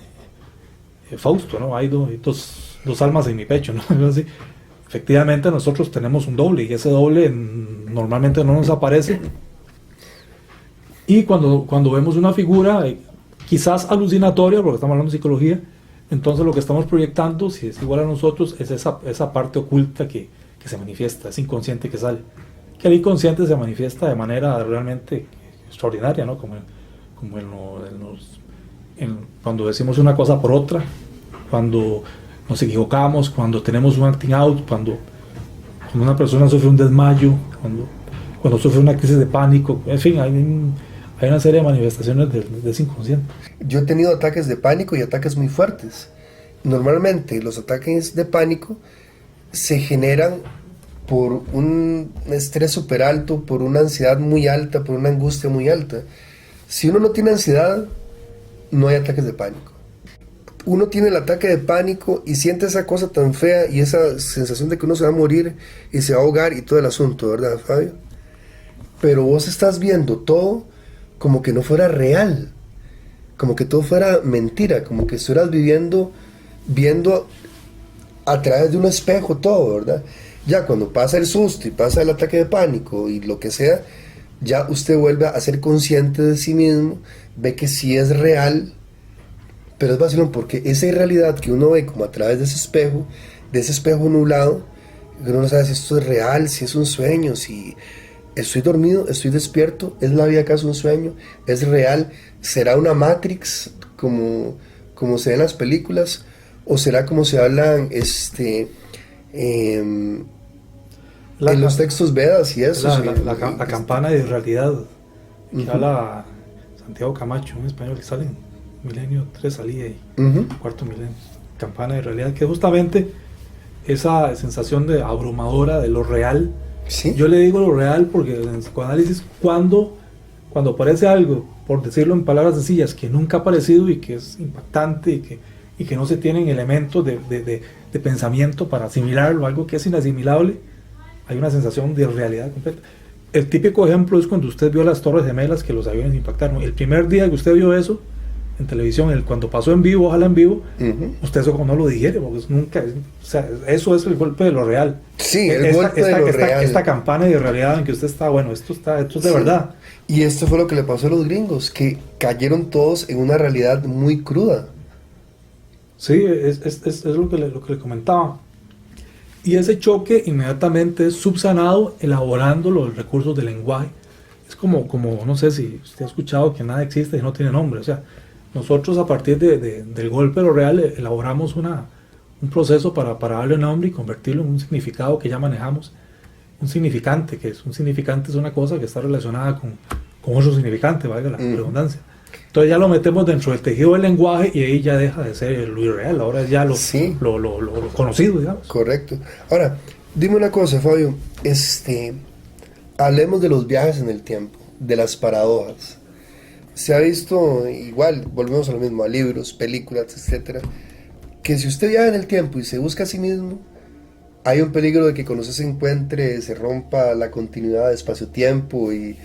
Fausto, ¿no? Hay dos almas en mi pecho, ¿no? Así, efectivamente nosotros tenemos un doble y ese doble normalmente no nos aparece. Y cuando vemos una figura, quizás alucinatoria, porque estamos hablando de psicología, entonces lo que estamos proyectando, si es igual a nosotros, es esa parte oculta que se manifiesta, es inconsciente que sale. Que el inconsciente se manifiesta de manera realmente extraordinaria, ¿no? Como cuando decimos una cosa por otra, cuando nos equivocamos, cuando tenemos un acting out, cuando una persona sufre un desmayo, cuando sufre una crisis de pánico, en fin, hay una serie de manifestaciones de ese inconsciente. Yo he tenido ataques de pánico y ataques muy fuertes. Normalmente los ataques de pánico se generan por un estrés súper alto, por una ansiedad muy alta, por una angustia muy alta. Si uno no tiene ansiedad, no hay ataques de pánico. Uno tiene el ataque de pánico y siente esa cosa tan fea y esa sensación de que uno se va a morir y se va a ahogar y todo el asunto, ¿verdad, Fabio? Pero vos estás viendo todo como que no fuera real, como que todo fuera mentira, como que estuvieras viendo a través de un espejo todo, ¿verdad? Ya cuando pasa el susto y pasa el ataque de pánico y lo que sea, ya usted vuelve a ser consciente de sí mismo, ve que sí es real, pero es vacilón porque esa irrealidad que uno ve como a través de ese espejo nublado, uno no sabe si esto es real, si es un sueño, si estoy dormido, estoy despierto, ¿es la vida acaso un sueño? ¿Es real? ¿Será una Matrix como se ve en las películas? ¿O será como se hablan en los textos Vedas y eso? La campana de realidad que habla Santiago Camacho, un español que sale en Milenio 3, salía ahí, cuarto milenio. Campana de realidad, que justamente esa sensación de abrumadora de lo real. ¿Sí? Yo le digo lo real porque en el psicoanálisis, cuando aparece algo, por decirlo en palabras sencillas, que nunca ha aparecido y que es impactante y que no se tienen elementos de pensamiento para asimilarlo, algo que es inasimilable, hay una sensación de realidad completa. El típico ejemplo es cuando usted vio las Torres Gemelas, que los aviones impactaron. El primer día que usted vio eso en televisión, cuando pasó en vivo, ojalá en vivo, usted eso como no lo digiere, porque nunca, o sea, eso es el golpe de lo real. Sí, el golpe de lo real. Esta campana de realidad en que usted está, bueno, esto es de verdad. Y esto fue lo que le pasó a los gringos, que cayeron todos en una realidad muy cruda. Sí, es lo que le comentaba. Y ese choque inmediatamente es subsanado elaborando los recursos del lenguaje. Es como no sé si usted ha escuchado que nada existe y no tiene nombre. O sea, nosotros a partir del golpe de lo real elaboramos un proceso para darle nombre y convertirlo en un significado que ya manejamos. Un significante, un significante es una cosa que está relacionada con otro significante, valga la redundancia. Entonces ya lo metemos dentro del tejido del lenguaje y ahí ya deja de ser lo irreal, ahora es ya lo conocido, digamos. Correcto. Ahora, dime una cosa, Fabio, hablemos de los viajes en el tiempo, de las paradojas. Se ha visto, igual, volvemos a lo mismo, a libros, películas, etcétera, que si usted viaja en el tiempo y se busca a sí mismo, hay un peligro de que cuando usted se encuentre se rompa la continuidad de espacio-tiempo y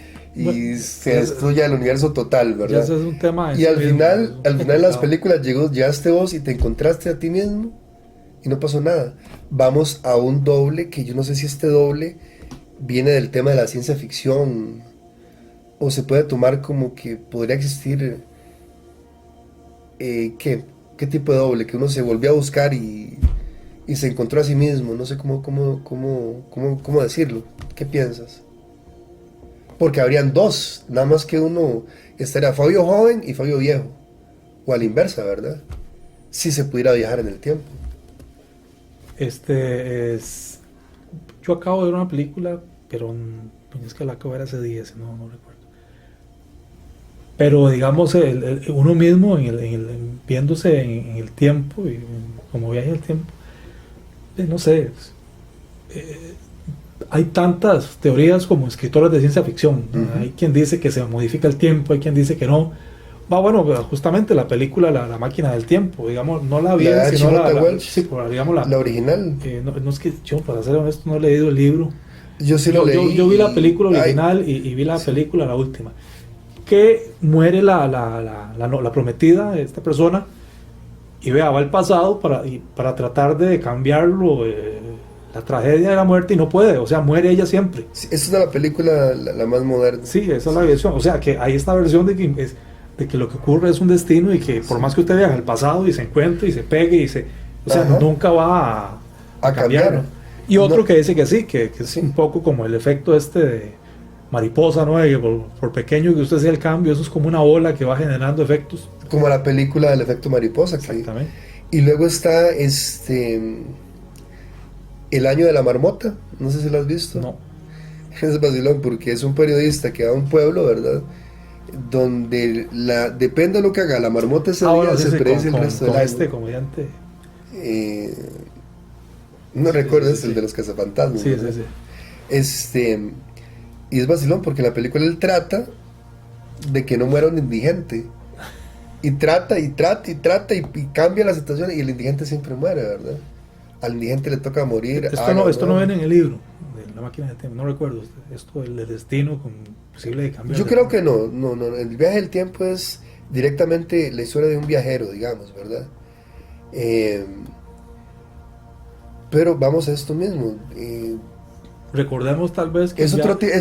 se destruya el universo total, ¿verdad? Eso es un tema y al final de las películas llegaste vos y te encontraste a ti mismo y no pasó nada. Vamos a un doble, que yo no sé si este doble viene del tema de la ciencia ficción, o se puede tomar como que podría existir, ¿qué tipo de doble? Que uno se volvió a buscar y se encontró a sí mismo, no sé cómo decirlo. ¿Qué piensas? Porque habrían dos, nada más que uno estaría Fabio joven y Fabio viejo, o a la inversa, ¿verdad? Si se pudiera viajar en el tiempo. Yo acabo de ver una película, pero es que la acabo de ver hace días, no recuerdo. Pero digamos, uno mismo viéndose en el tiempo, como viaje al tiempo, no sé, hay tantas teorías como escritores de ciencia ficción. Uh-huh. Hay quien dice que se modifica el tiempo, hay quien dice que no. Bueno, justamente la película la máquina del tiempo, digamos, no la vi, sino la original. No es que yo, para ser honesto, no he leído el libro. Yo sí lo leí. Yo vi la película original y vi la película, la última. Que muere la prometida de esta persona y va al pasado para tratar de cambiarlo, la tragedia de la muerte, y no puede, o sea, muere ella siempre. Sí, esa es la película la más moderna. Sí, esa es la versión, o sea, que hay esta versión de que lo que ocurre es un destino y que por más que usted viaje al pasado y se encuentre y se pegue nunca va a cambiar, ¿no? Y otro que dice que sí, que es un poco como el efecto de mariposa, ¿no? Que por pequeño que usted sea el cambio, eso es como una ola que va generando efectos. Como la película del efecto mariposa. Exactamente. Y luego está El año de la marmota, no sé si lo has visto. No. Es vacilón porque es un periodista que va a un pueblo, ¿verdad? Donde depende de lo que haga la marmota ese día, se predice el resto del año. Este comediante. No recuerdo, es el de los cazafantasmas. Sí, ¿verdad? sí. Y es vacilón porque en la película él trata de que no muera un indigente. Y trata y cambia la situación y el indigente siempre muere, ¿verdad? Al indigente le toca morir. Esto no viene en el libro de la máquina del tiempo, no recuerdo. Esto el destino con posible de cambio. Yo creo que no. El viaje del tiempo es directamente la historia de un viajero, digamos, ¿verdad? Pero vamos a esto mismo. Recordemos tal vez que es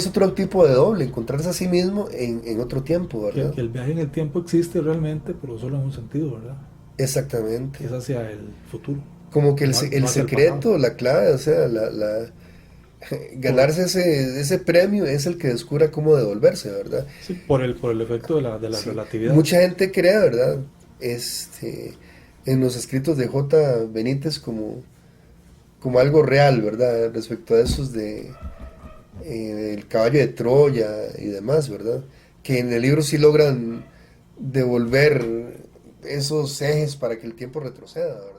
otro tipo de doble, encontrarse a sí mismo en otro tiempo, ¿verdad? Que el viaje en el tiempo existe realmente, pero solo en un sentido, ¿verdad? Exactamente. Es hacia el futuro. Como que el secreto, la clave, o sea, ganarse ese premio es el que descubra cómo devolverse, ¿verdad? Sí, por el efecto de la relatividad. Mucha gente cree, ¿verdad? En los escritos de J. Benítez como algo real, ¿verdad? Respecto a esos el caballo de Troya y demás, ¿verdad? Que en el libro sí logran devolver esos ejes para que el tiempo retroceda, ¿verdad?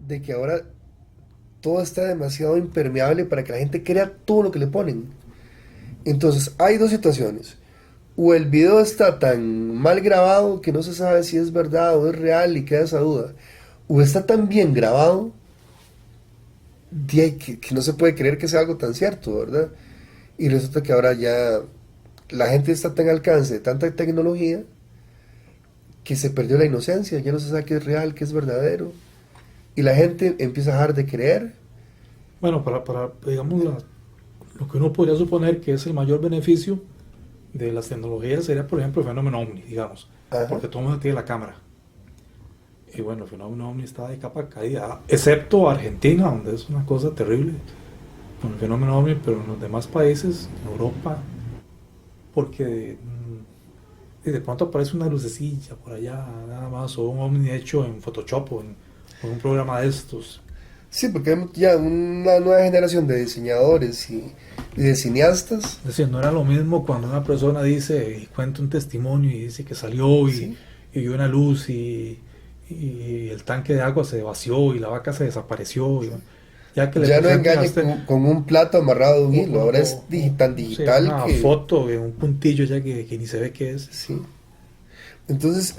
De que ahora todo está demasiado impermeable para que la gente crea todo lo que le ponen. Entonces, hay dos situaciones. O el video está tan mal grabado que no se sabe si es verdad o es real y queda esa duda. O está tan bien grabado que no se puede creer que sea algo tan cierto, ¿verdad? Y resulta que ahora ya la gente está tan al alcance de tanta tecnología que se perdió la inocencia, ya no se sabe qué es real, qué es verdadero. Y la gente empieza a dejar de creer. Bueno, para digamos, lo que uno podría suponer que es el mayor beneficio de las tecnologías sería, por ejemplo, el fenómeno OVNI, digamos. Ajá. Porque todo el mundo tiene la cámara. Y bueno, el fenómeno OVNI está de capa caída, excepto Argentina, donde es una cosa terrible con el fenómeno OVNI, pero en los demás países, en Europa, porque de pronto aparece una lucecilla por allá, nada más, o un ovni hecho en Photoshop o en un programa de estos. Sí, porque hay ya una nueva generación de diseñadores y de cineastas. Es decir, no era lo mismo cuando una persona dice y cuenta un testimonio y dice que salió Sí. y vio una luz y el tanque de agua se vació y la vaca se desapareció. Ya que le Ya no presenten a engañe usted con un plato amarrado de un hilo, ahora es tan sí, digital una que... foto de un puntillo ya que ni se ve qué es. Sí. Entonces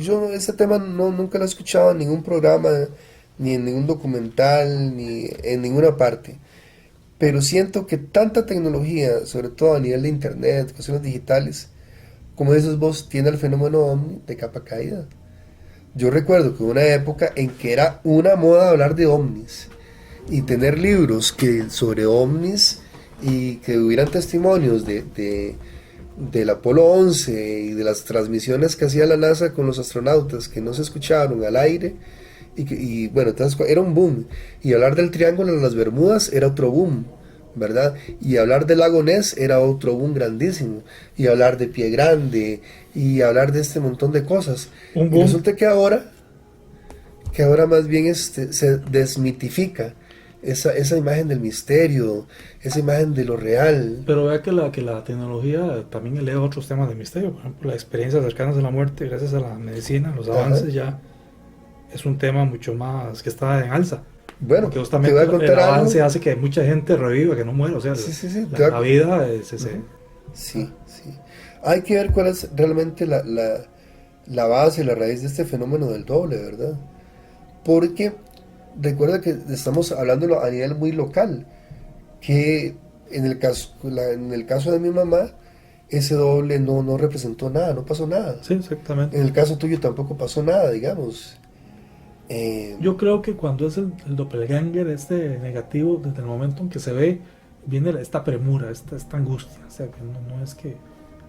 yo ese tema nunca lo he escuchado en ningún programa, ni en ningún documental, ni en ninguna parte. Pero siento que tanta tecnología, sobre todo a nivel de internet, cuestiones digitales, como dices vos, tiene el fenómeno ovni de capa caída. Yo recuerdo que hubo una época en que era una moda hablar de ovnis y tener libros sobre ovnis y que hubieran testimonios del Apolo 11 y de las transmisiones que hacía la NASA con los astronautas que no se escucharon al aire bueno, entonces era un boom. Y hablar del Triángulo de las Bermudas era otro boom, ¿verdad? Y hablar del lago Ness era otro boom grandísimo. Y hablar de Pie Grande y hablar de este montón de cosas. Un Y boom. resulta que ahora más bien se desmitifica esa imagen del misterio, esa imagen de lo real. Pero vea que la tecnología también eleva otros temas de misterio. Por ejemplo, la experiencia cercanas a la muerte gracias a la medicina, los avances ya es un tema mucho más que está en alza. Bueno, Porque justamente te voy a contar el avance algo. hace que mucha gente reviva, que no muera. O sea, Sí, la vida Sí. Hay que ver cuál es realmente la base, la raíz de este fenómeno del doble, ¿verdad? Porque recuerda que estamos hablándolo a nivel muy local, que en el caso de mi mamá, ese doble no representó nada, no pasó nada. Sí, exactamente. En el caso tuyo tampoco pasó nada, digamos. Yo creo que cuando es el doppelganger este negativo, desde el momento en que se ve, viene esta premura, esta angustia. O sea, que no es que...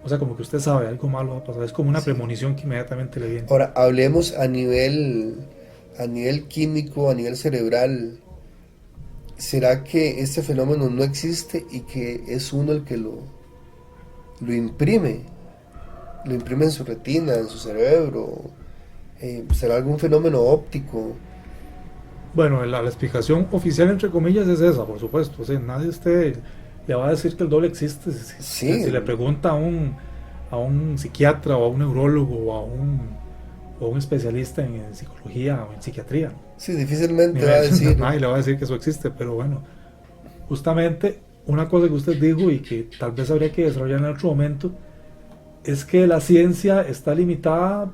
O sea, como que usted sabe, algo malo va a pasar. Es como una premonición que inmediatamente le viene. Ahora, hablemos a nivel químico, a nivel cerebral. ¿Será que este fenómeno no existe y que es uno el que lo imprime? Lo imprime en su retina, en su cerebro. ¿Será algún fenómeno óptico? Bueno, la explicación oficial, entre comillas, es esa, por supuesto. O sea, nadie le va a decir que el doble existe. Sí. Si le pregunta a un psiquiatra o a un neurólogo o a un especialista en psicología o en psiquiatría. Sí, difícilmente va a decir. Nadie le va a decir que eso existe, pero bueno, justamente una cosa que usted dijo y que tal vez habría que desarrollar en otro momento es que la ciencia está limitada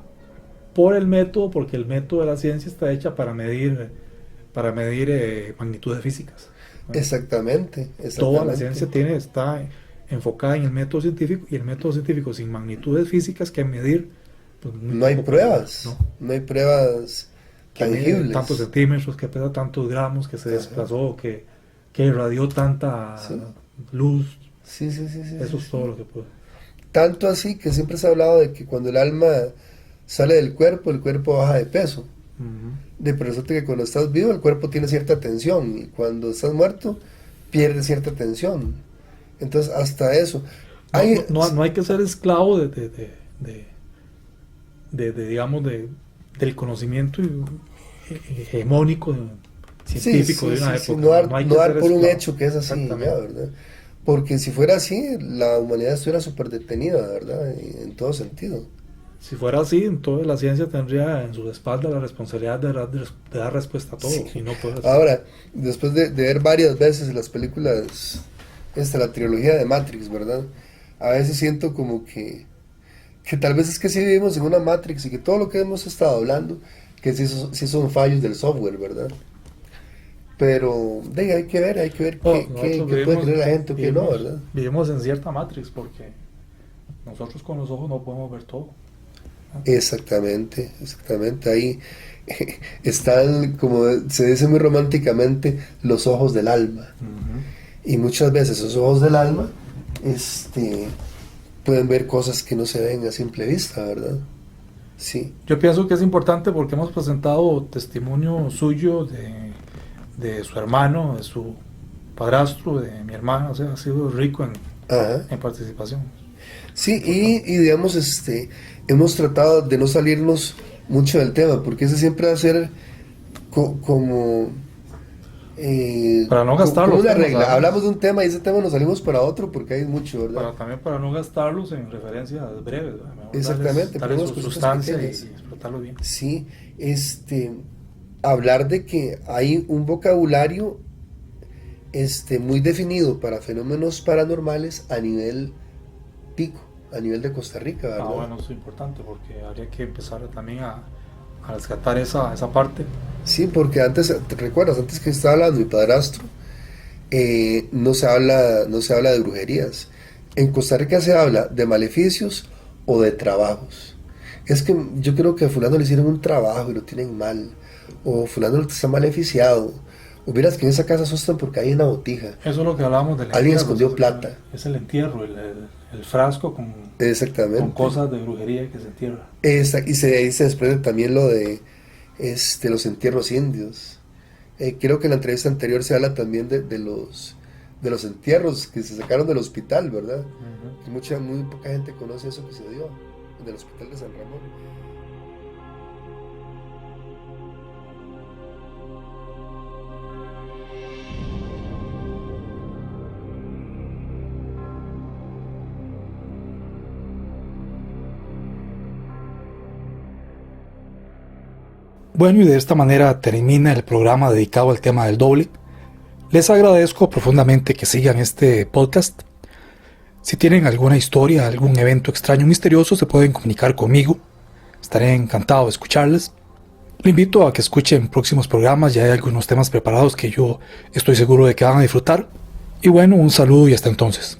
por el método, porque el método de la ciencia está hecha para medir magnitudes físicas, ¿no? Exactamente. Toda la ciencia está enfocada en el método científico, y el método científico sin magnitudes físicas que medir, pues no hay pruebas, no hay pruebas tangibles. Tantos centímetros, que pesa tantos gramos, que se desplazó, que irradió tanta luz. Sí. Eso es todo lo que puede. Tanto así que siempre se ha hablado de que cuando el alma sale del cuerpo, el cuerpo baja de peso. Pero resulta que cuando estás vivo el cuerpo tiene cierta tensión, y cuando estás muerto pierde cierta tensión. Entonces hasta eso no hay que ser esclavo digamos del conocimiento hegemónico científico de una época. No dar por un hecho que es así, ya, ¿verdad? Porque si fuera así, la humanidad estuviera súper detenida, ¿verdad? En todo sentido. Si fuera así, entonces la ciencia tendría en sus espaldas la responsabilidad de dar respuesta a todo. Sí. Y no puede Ahora, después de ver varias veces las películas, la trilogía de Matrix, ¿verdad? A veces siento como que tal vez es que sí vivimos en una Matrix y que todo lo que hemos estado hablando, que sí son fallos del software, ¿verdad? Pero hay que ver qué puede creer la gente o qué no, ¿verdad? Vivimos en cierta Matrix porque nosotros con los ojos no podemos ver todo. Exactamente. Ahí están, como se dice muy románticamente, los ojos del alma. Y muchas veces esos ojos del alma pueden ver cosas que no se ven a simple vista, ¿verdad? Sí. Yo pienso que es importante porque hemos presentado testimonio suyo de su hermano, de su padrastro, de mi hermana. O sea, ha sido rico en participación. Sí, y digamos, hemos tratado de no salirnos mucho del tema, porque ese siempre va a ser como... para no gastarlo. Como una regla, hablamos de un tema y ese tema nos salimos para otro porque hay mucho, ¿verdad? También para no gastarlos en referencias breves, exactamente, darles su sustancia y explotarlo bien. Sí, hablar de que hay un vocabulario muy definido para fenómenos paranormales a nivel pico, a nivel de Costa Rica, ¿verdad? Bueno, eso es importante porque habría que empezar también a rescatar esa parte. Sí, porque antes, ¿te recuerdas? Antes que estaba hablando mi padrastro, no se habla de brujerías. En Costa Rica se habla de maleficios o de trabajos. Es que yo creo que a fulano le hicieron un trabajo y lo tienen mal, o fulano está maleficiado, o miras que en esa casa asustan porque hay una botija. Eso es lo que hablábamos del alguien escondió plata. Es el entierro, el frasco con cosas de brujería que se entierra. Y ahí se desprende también lo de los entierros indios. Creo que en la entrevista anterior se habla también de los entierros que se sacaron del hospital, ¿verdad? Uh-huh. Que muy poca gente conoce eso que se dio del hospital de San Ramón. Bueno, y de esta manera termina el programa dedicado al tema del doble. Les agradezco profundamente que sigan este podcast. Si tienen alguna historia, algún evento extraño o misterioso, se pueden comunicar conmigo. Estaré encantado de escucharles. Le invito a que escuchen próximos programas, ya hay algunos temas preparados que yo estoy seguro de que van a disfrutar. Y bueno, un saludo y hasta entonces.